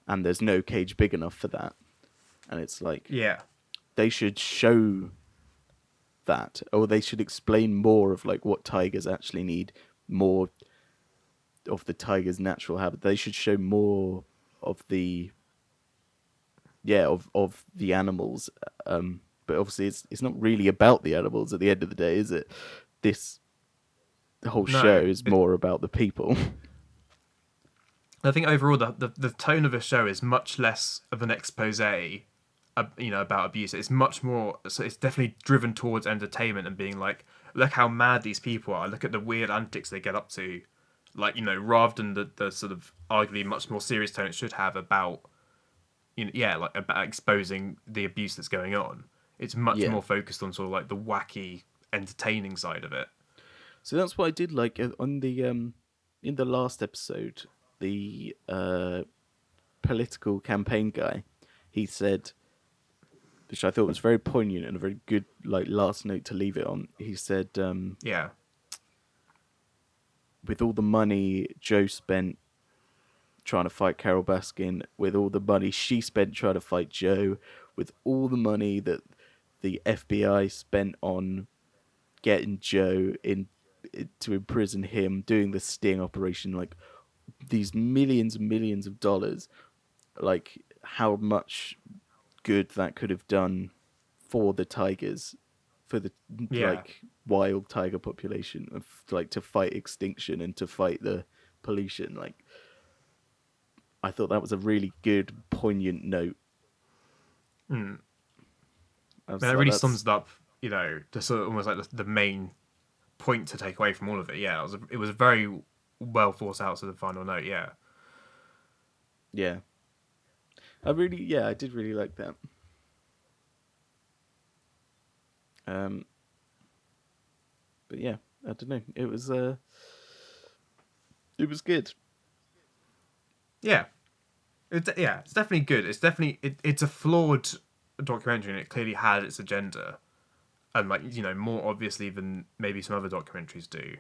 S3: and there's no cage big enough for that. And it's like
S2: yeah,
S3: they should show that, or they should explain more of like what tigers actually need, more of the tiger's natural habit. They should show more of the of the animals. But obviously, it's not really about the animals at the end of the day, is it? This whole show
S2: no.
S3: is more about the people.
S2: I think overall the tone of the show is much less of an expose, about abuse. It's much more. So it's definitely driven towards entertainment and being like, look how mad these people are. Look at the weird antics they get up to. Like, rather than the sort of arguably much more serious tone it should have about, like about exposing the abuse that's going on. It's much
S3: Yeah.
S2: more focused on sort of like the wacky, entertaining side of it.
S3: So that's what I did like on the in the last episode, the political campaign guy, he said, which I thought was very poignant and a very good like last note to leave it on. He said,
S2: Yeah,
S3: with all the money Joe spent trying to fight Carol Baskin, with all the money she spent trying to fight Joe, with all the money that the FBI spent on getting Joe to imprison him, doing the sting operation, like these millions and millions of dollars, like how much good that could have done for the tigers, for the
S2: yeah.
S3: like wild tiger population, of like to fight extinction and to fight the pollution. Like I thought that was a really good, poignant note. I was
S2: And it
S3: like,
S2: really
S3: that's
S2: sums it up, the sort of almost like the main point to take away from all of it. Yeah, it was very well forced out to the final note. Yeah,
S3: yeah. I did really like that. But yeah, I don't know. It was good.
S2: yeah, it's definitely good. It's definitely it's a flawed documentary, and it clearly had its agenda, and like more obviously than maybe some other documentaries do.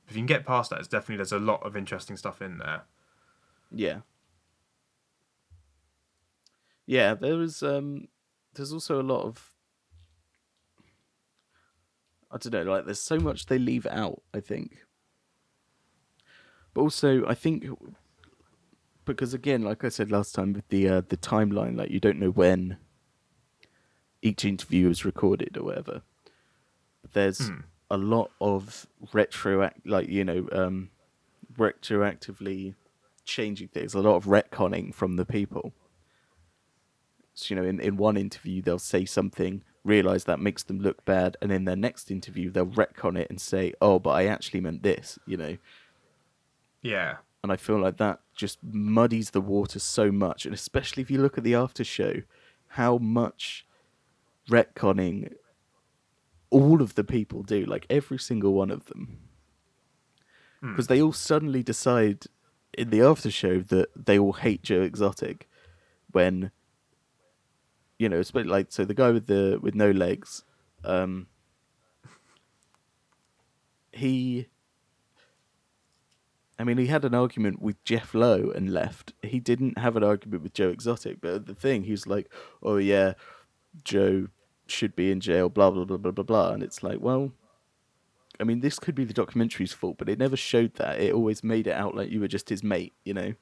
S2: If you can get past that, it's definitely there's a lot of interesting stuff in there.
S3: Yeah. Yeah, there's also a lot of, I don't know, like there's so much they leave out, I think. But also I think because again, like I said last time with the timeline, like you don't know when each interview is recorded or whatever. But there's a lot of retroactively changing things, a lot of retconning from the people. So, in one interview, they'll say something, realize that makes them look bad, and in their next interview, they'll retcon it and say, oh, but I actually meant this,
S2: Yeah.
S3: And I feel like that just muddies the water so much. And especially if you look at the after show, how much retconning all of the people do, like every single one of them. Because they all suddenly decide in the after show that they all hate Joe Exotic when, especially so the guy with no legs, he had an argument with Jeff Lowe and left. He didn't have an argument with Joe Exotic, but the thing, he's like, oh yeah, Joe should be in jail, blah, blah, blah, blah, blah, blah. And it's like, well, this could be the documentary's fault, but it never showed that. It always made it out like you were just his mate,
S2: Yeah.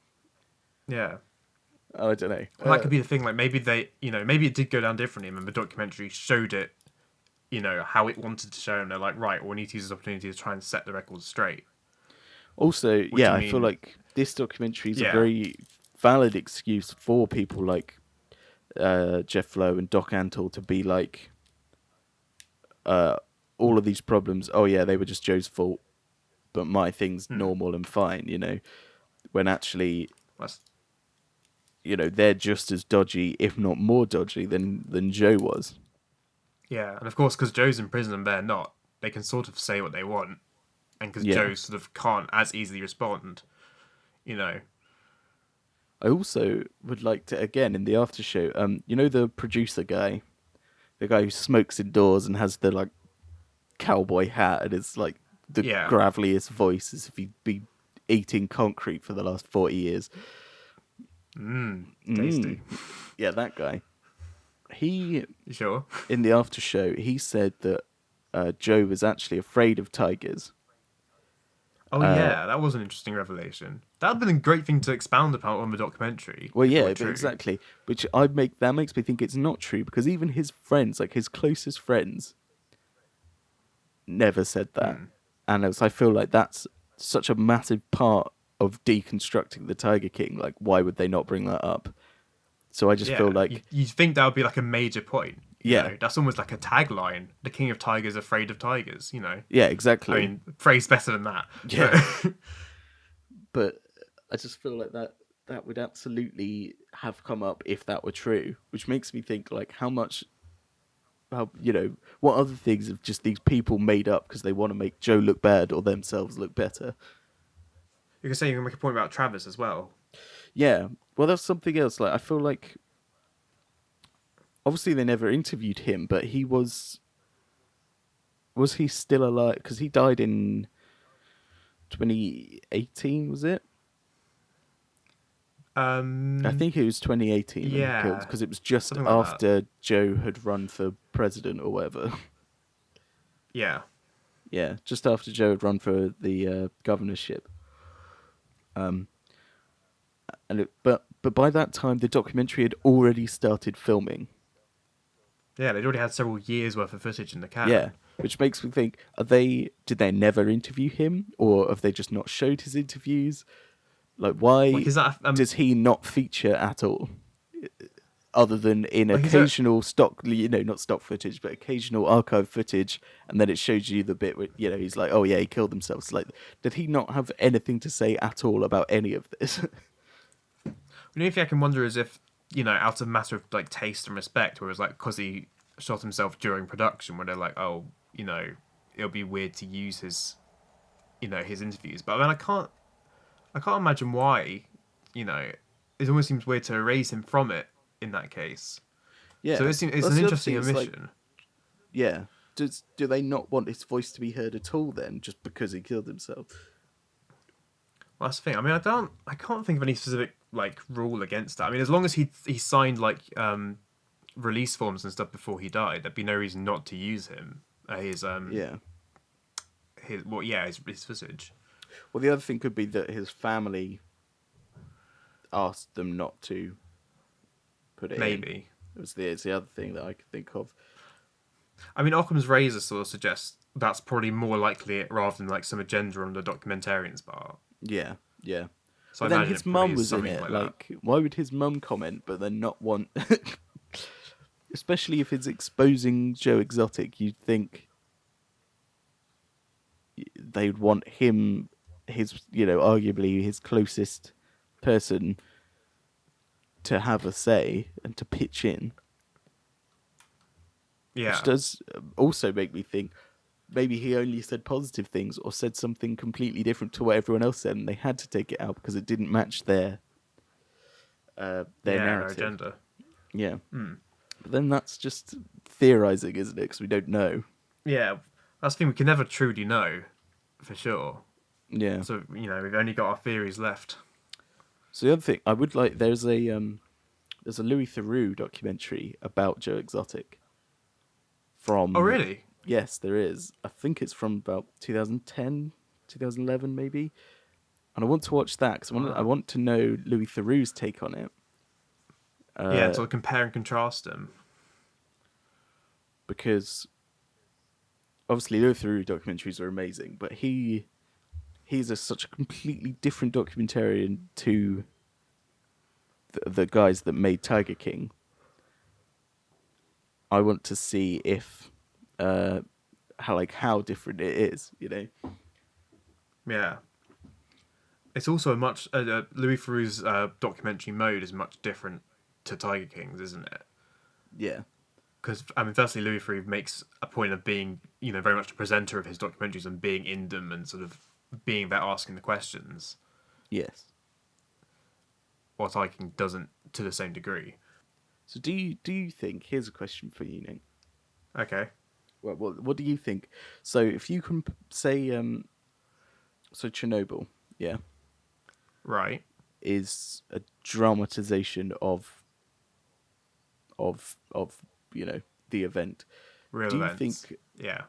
S3: Oh, I don't know.
S2: Well, that could be the thing. Like maybe maybe it did go down differently, and the documentary showed it, how it wanted to show, and they're like, right, well, we need to use this opportunity to try and set the records straight.
S3: Also, yeah, I feel like this documentary is a very valid excuse for people like Jeff Lowe and Doc Antle to be like, all of these problems, oh yeah, they were just Joe's fault, but my thing's normal and fine, when actually, they're just as dodgy, if not more dodgy, than Joe was.
S2: Yeah, and of course, because Joe's in prison and they're not, they can sort of say what they want, and because Joe sort of can't as easily respond, I
S3: also would like to, again, in the after show, the producer guy, the guy who smokes indoors and has the cowboy hat and is the graveliest voice as if he'd been eating concrete for the last 40 years.
S2: Tasty.
S3: Yeah, that guy. He,
S2: sure?
S3: In the after show, he said that Joe was actually afraid of tigers.
S2: Oh yeah, that was an interesting revelation. That would have been a great thing to expound upon on the documentary.
S3: Well, yeah, exactly. Which that makes me think it's not true, because even his friends, his closest friends, never said that. And I feel like that's such a massive part of deconstructing the Tiger King. Why would they not bring that up? So I just feel like
S2: you think that would be a major point.
S3: Yeah,
S2: that's almost like a tagline. The king of tigers, afraid of tigers.
S3: Yeah, exactly.
S2: I mean, phrase better than that.
S3: Yeah, but I just feel like that would absolutely have come up if that were true, which makes me think what other things have just these people made up because they want to make Joe look bad or themselves look better.
S2: You can make a point about Travis as well.
S3: Yeah, well, that's something else. I feel like obviously they never interviewed him, but he was he still alive? Because he died in 2018, was it? I think it was 2018 when he killed, because it was just
S2: something
S3: after Joe had run for president or whatever.
S2: Yeah.
S3: Yeah, just after Joe had run for the governorship. But by that time, the documentary had already started filming.
S2: Yeah, they'd already had several years worth of footage in the can.
S3: Yeah, which makes me think: did they never interview him, or have they just not showed his interviews? Why does he not feature at all? Other than in occasional stock, not stock footage, but occasional archive footage, and then it shows you the bit where, he's like, oh yeah, he killed himself. So, did he not have anything to say at all about any of this?
S2: The only thing I can wonder is if, out of a matter of taste and respect, where it's because he shot himself during production, where they're like, oh, it'll be weird to use his, his interviews. But I mean, I can't imagine why, it almost seems weird to erase him from it in that case. Yeah. So it's an interesting omission.
S3: Yeah. Do they not want his voice to be heard at all then, just because he killed himself?
S2: Well, that's the thing. I mean, I can't think of any specific rule against that. I mean, as long as he signed release forms and stuff before he died, there'd be no reason not to use him. His footage.
S3: Well, the other thing could be that his family asked them not to put it in.
S2: Maybe.
S3: It's the other thing that I could think of.
S2: I mean, Occam's razor sort of suggests that's probably more likely it rather than like some agenda on the documentarian's part.
S3: Yeah, yeah.
S2: So I
S3: But then
S2: imagine
S3: his
S2: it probably
S3: mum
S2: is
S3: was in
S2: something
S3: it.
S2: like that.
S3: Like, why would his mum comment but then not want? Especially if it's exposing Joe Exotic, you'd think they'd want him, arguably his closest person, to have a say and to pitch in. Which
S2: Yeah.
S3: does also make me think maybe he only said positive things or said something completely different to what everyone else said, and they had to take it out because it didn't match their
S2: Yeah, their
S3: narrative.
S2: agenda.
S3: Yeah. But then that's just theorizing, isn't it? Because we don't know.
S2: Yeah, that's the thing. We can never truly know for sure.
S3: Yeah.
S2: So we've only got our theories left.
S3: So the other thing I would like, there's a Louis Theroux documentary about Joe Exotic. From
S2: Oh really?
S3: Yes, there is. I think it's from about 2010, 2011 maybe. And I want to watch that because I want to know Louis Theroux's take on it.
S2: Yeah, and sort of compare and contrast them.
S3: Because obviously Louis Theroux documentaries are amazing, but he's such a completely different documentarian to the guys that made Tiger King. I want to see if how different it is,
S2: Yeah. It's also a much Louis Theroux's documentary mode is much different to Tiger King's, isn't it?
S3: Yeah.
S2: Because I mean, firstly, Louis Theroux makes a point of being, very much the presenter of his documentaries and being in them and sort of being there asking the questions.
S3: Yes.
S2: What Tiger King doesn't to the same degree.
S3: So do you think? Here's a question for you, Nick.
S2: Okay.
S3: What do you think? So if you can say, so Chernobyl, yeah,
S2: Right.
S3: is a dramatization of the event.
S2: Real
S3: Do you
S2: events.
S3: think
S2: Yeah.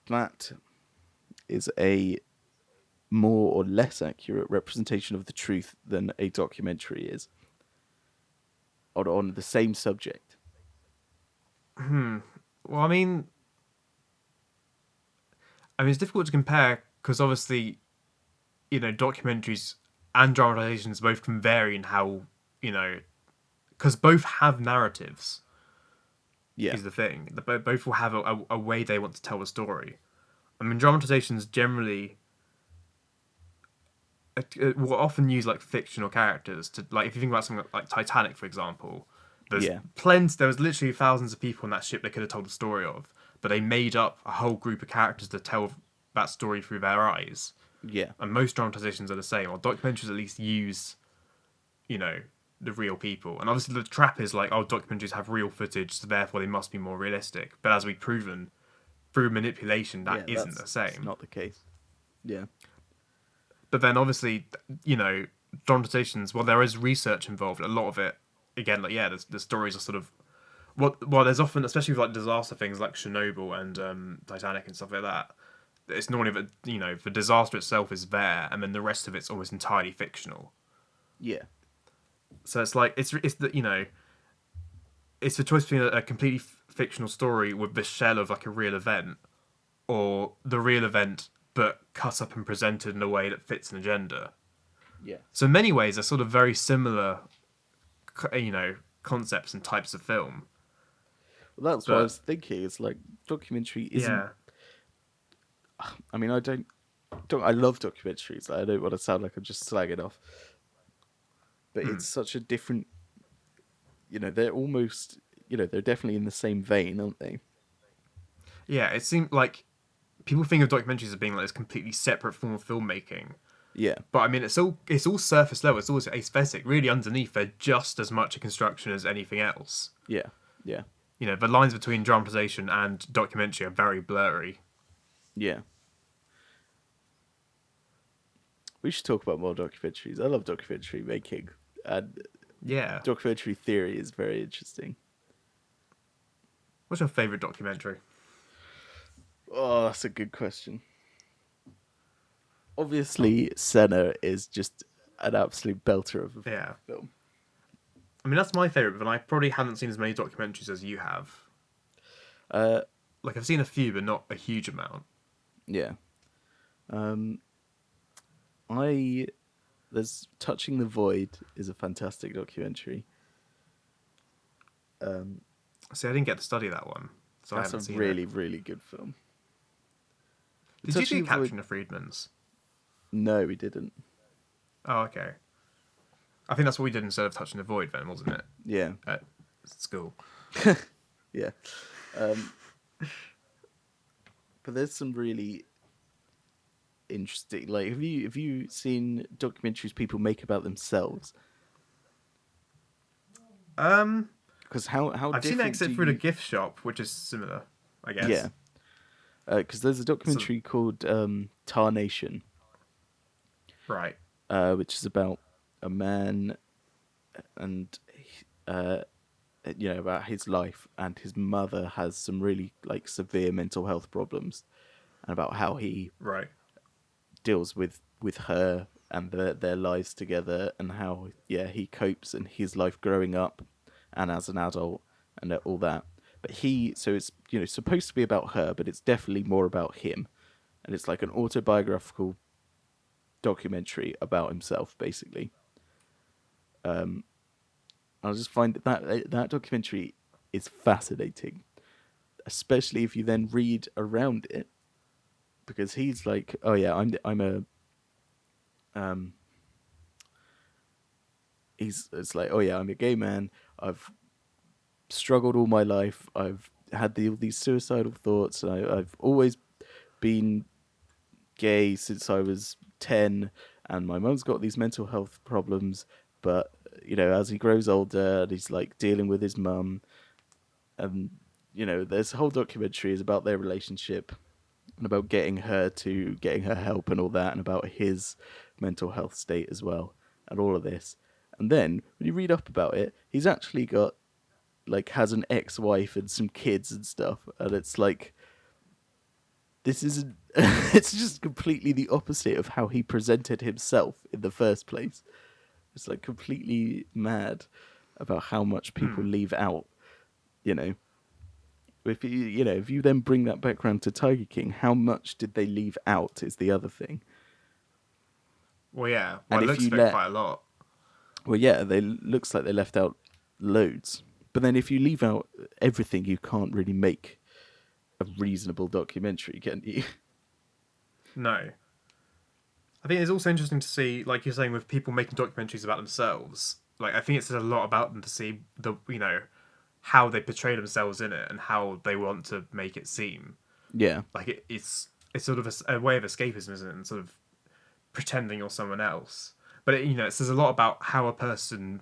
S3: that is a more or less accurate representation of the truth than a documentary is on the same subject?
S2: Well, I mean, it's difficult to compare because obviously, documentaries and dramatizations both can vary in how, because both have narratives.
S3: Yeah,
S2: Is the thing. Both will have a way they want to tell the story. I mean, dramatizations generally will often use like fictional characters to, like, if you think about something like Titanic, for example.
S3: yeah,
S2: There was literally thousands of people on that ship they could have told the story of, but they made up a whole group of characters to tell that story through their eyes.
S3: yeah,
S2: And most dramatizations are the same, or documentaries at least use, the real people. And obviously the trap is like, oh, documentaries have real footage, so therefore they must be more realistic. But as we've proven, through manipulation, that
S3: yeah.
S2: isn't the
S3: That's
S2: same.
S3: not the case. Yeah,
S2: But then obviously, dramatizations, well, there is research involved. A lot of it, again, like, yeah, the stories are sort of, well, there's often, especially with like disaster things like Chernobyl and Titanic and stuff like that, it's normally that, the disaster itself is there, and then the rest of it's almost entirely fictional.
S3: yeah,
S2: So it's like, it's the, it's the choice between a completely fictional story with the shell of like a real event, or the real event but cut up and presented in a way that fits an agenda.
S3: yeah.
S2: So in many ways, they're sort of very similar, concepts and types of film.
S3: Well, that's what I
S2: But
S3: was thinking. It's like documentary isn't.
S2: yeah,
S3: I mean, I love documentaries. I don't want to sound like I'm just slagging off, but it's such a different. They're almost. They're definitely in the same vein, aren't they?
S2: yeah, it seemed like people think of documentaries as being like this completely separate form of filmmaking.
S3: Yeah,
S2: But I mean, it's all surface level. It's all aesthetic. Really, underneath, they're just as much a construction as anything else.
S3: yeah, yeah,
S2: The lines between dramatization and documentary are very blurry.
S3: yeah. We should talk about more documentaries. I love documentary making, and
S2: Yeah.
S3: documentary theory is very interesting.
S2: What's your favourite documentary?
S3: Oh, that's a good question. Obviously, Senna is just an absolute belter of a
S2: Yeah.
S3: film.
S2: I mean, that's my favourite, but I probably haven't seen as many documentaries as you have.
S3: Uh,
S2: Like, I've seen a few, but not a huge amount.
S3: yeah. Um, I there's Touching the Void is a fantastic documentary.
S2: See, I didn't get to study that one, so I
S3: That's a
S2: haven't seen it.
S3: really, really good film.
S2: Did you
S3: Touching
S2: do
S3: the Void.
S2: Captain of Friedman's?
S3: No, we didn't.
S2: Oh, okay. I think that's what we did instead of Touching the Void, then, wasn't it?
S3: Yeah.
S2: At school.
S3: Yeah. But there's some really interesting. Like, have you seen documentaries people make about themselves? Because how
S2: I've seen
S3: different
S2: Exit
S3: do
S2: Through the
S3: you...
S2: Gift Shop, which is similar, I guess.
S3: Yeah. Because there's a documentary called Tar Nation,
S2: Right.
S3: which is about a man and about his life, and his mother has some really like severe mental health problems, and about how he
S2: Right.
S3: deals with her and their lives together, and how he copes in his life growing up and as an adult and all that. But it's supposed to be about her, but it's definitely more about him, and it's like an autobiographical documentary about himself, basically. I just find that documentary is fascinating, especially if you then read around it, because he's like, oh yeah, I'm a it's like, oh yeah, I'm a gay man. I've struggled all my life. I've had all these suicidal thoughts. I've always been gay since I was 10, and my mum's got these mental health problems. But as he grows older, and he's like dealing with his mum, and this whole documentary is about their relationship and about getting her help and all that, and about his mental health state as well, and all of this. And then when you read up about it, he's actually got has an ex-wife and some kids and stuff, and it's like, this isn't it's just completely the opposite of how he presented himself in the first place. It's like completely mad about how much people leave out. If you then bring that background to Tiger King, how much did they leave out is the other thing.
S2: Well, yeah.
S3: And
S2: Well, it
S3: if
S2: looks
S3: you
S2: like quite a lot.
S3: Well, yeah, they looks like they left out loads. But then if you leave out everything, you can't really make a reasonable documentary, can you?
S2: No. I think it's also interesting to see, like you're saying, with people making documentaries about themselves. Like, I think it says a lot about them to see how they portray themselves in it and how they want to make it seem.
S3: Yeah.
S2: Like it's sort of a way of escapism, isn't it? And sort of pretending you're someone else. But it says a lot about how a person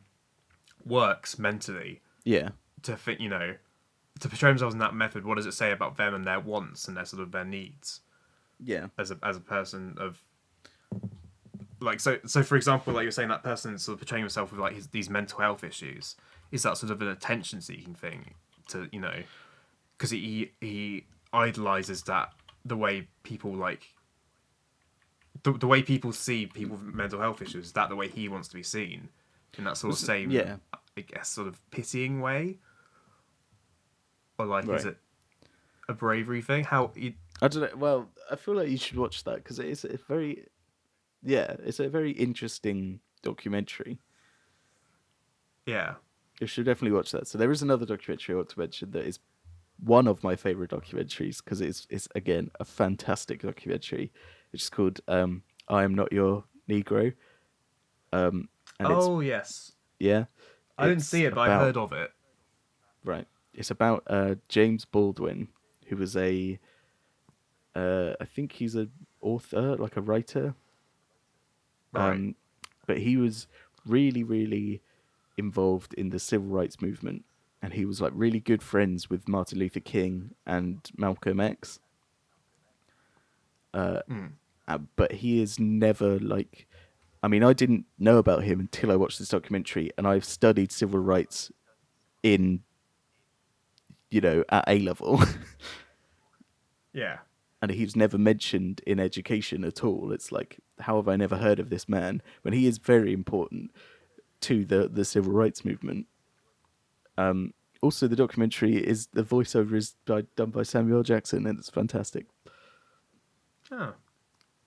S2: works mentally.
S3: Yeah.
S2: To think, to portray themselves in that method. What does it say about them and their wants and their needs?
S3: Yeah.
S2: As a person of, like, so for example, like you're saying, that person sort of portraying himself with like these mental health issues. Is that sort of an attention seeking thing to because he idolizes that, the way people like the way people see people with mental health issues, is that the way he wants to be seen, in that sort of same, I guess, sort of pitying way, or like,
S3: right.
S2: Is it a bravery thing?
S3: I don't know. Well, I feel like you should watch that, because it's a very interesting documentary.
S2: Yeah.
S3: You should definitely watch that. So there is another documentary I want to mention that is one of my favorite documentaries, because it's again a fantastic documentary. It's called "I Am Not Your Negro." And
S2: Yes.
S3: yeah,
S2: I didn't see it, but I've heard of it.
S3: Right. It's about James Baldwin, who was I think he's an author, like a writer.
S2: Right.
S3: But he was really, really involved in the civil rights movement, and he was like really good friends with Martin Luther King and Malcolm X. But he is never like, I mean, I didn't know about him until I watched this documentary, and I've studied civil rights in, at A level.
S2: Yeah.
S3: And he's never mentioned in education at all. It's like, how have I never heard of this man when he is very important to the civil rights movement? Also, the documentary the voiceover is done by Samuel L. Jackson, and it's fantastic.
S2: Oh.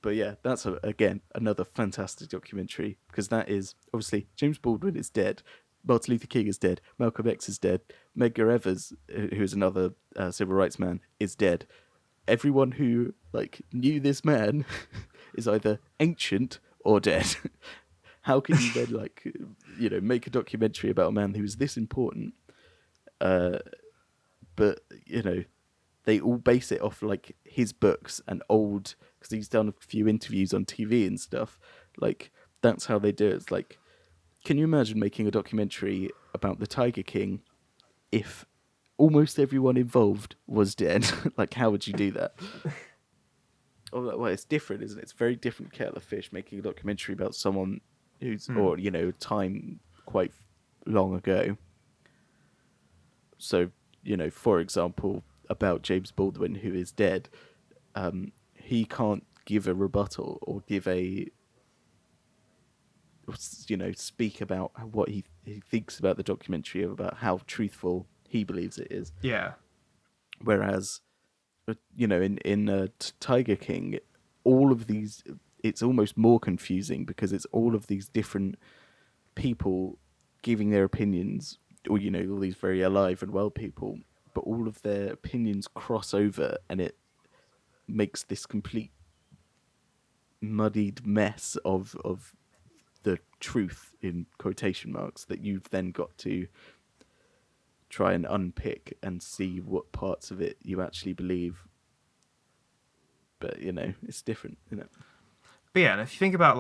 S3: But yeah, that's again another fantastic documentary, because that is obviously James Baldwin is dead, Martin Luther King is dead, Malcolm X is dead, Medgar Evers, who is another civil rights man, is dead. Everyone who knew this man is either ancient or dead. How can you then make a documentary about a man who is this important? But they all base it off his books and old, because he's done a few interviews on TV and stuff. That's how they do it. It's can you imagine making a documentary about the Tiger King if almost everyone involved was dead? How would you do that? Well, it's different, isn't it? It's a very different kettle of fish making a documentary about someone who's or time quite long ago. So, for example, about James Baldwin, who is dead, he can't give a rebuttal or give speak about what he thinks about the documentary, about how truthful he believes it is.
S2: Yeah.
S3: Whereas, in Tiger King, all of these, it's almost more confusing because it's all of these different people giving their opinions, or all these very alive and well people, but all of their opinions cross over, and it makes this complete muddied mess of the truth in quotation marks that you've then got to try and unpick and see what parts of it you actually believe. But it's different, isn't it?
S2: But yeah, and if you think about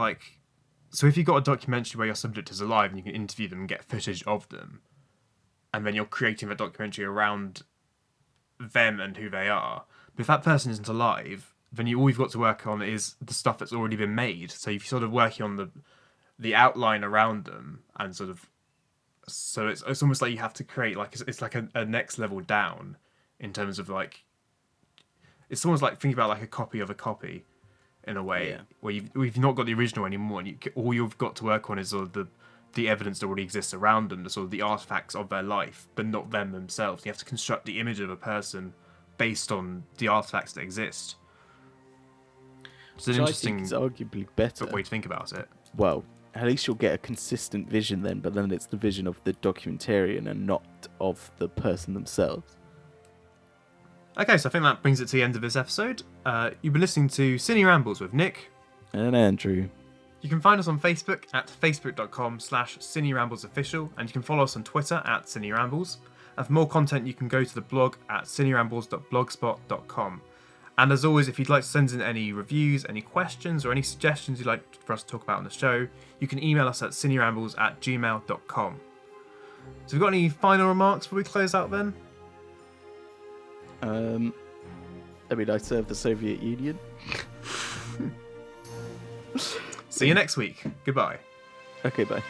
S2: so if you've got a documentary where your subject is alive and you can interview them and get footage of them, and then you're creating a documentary around them and who they are. But if that person isn't alive, then all you've got to work on is the stuff that's already been made. So you're sort of working on the outline around them, and sort of, so it's almost like you have to create it's like a next level down in terms of it's almost like thinking about a copy of a copy in a way, where you've not got the original anymore, and all you've got to work on is sort of the evidence that already exists around them, the sort of the artifacts of their life, but not them themselves. You have to construct the image of a person based on the artifacts that exist. It's an interesting,
S3: it's arguably better
S2: way to think about it.
S3: Well, at least you'll get a consistent vision then, but then it's the vision of the documentarian and not of the person themselves.
S2: Okay, so I think that brings it to the end of this episode. You've been listening to Ciné Rambles with Nick
S3: and Andrew.
S2: You can find us on Facebook at facebook.com/CinéRamblesOfficial, and you can follow us on Twitter at Ciné Rambles. And for more content, you can go to the blog at cinerambles.blogspot.com. And as always, if you'd like to send in any reviews, any questions, or any suggestions you'd like for us to talk about on the show, you can email us at cinerambles@gmail.com. So have you got any final remarks before we close out then?
S3: I served the Soviet Union.
S2: See you next week. Goodbye.
S3: Okay, bye.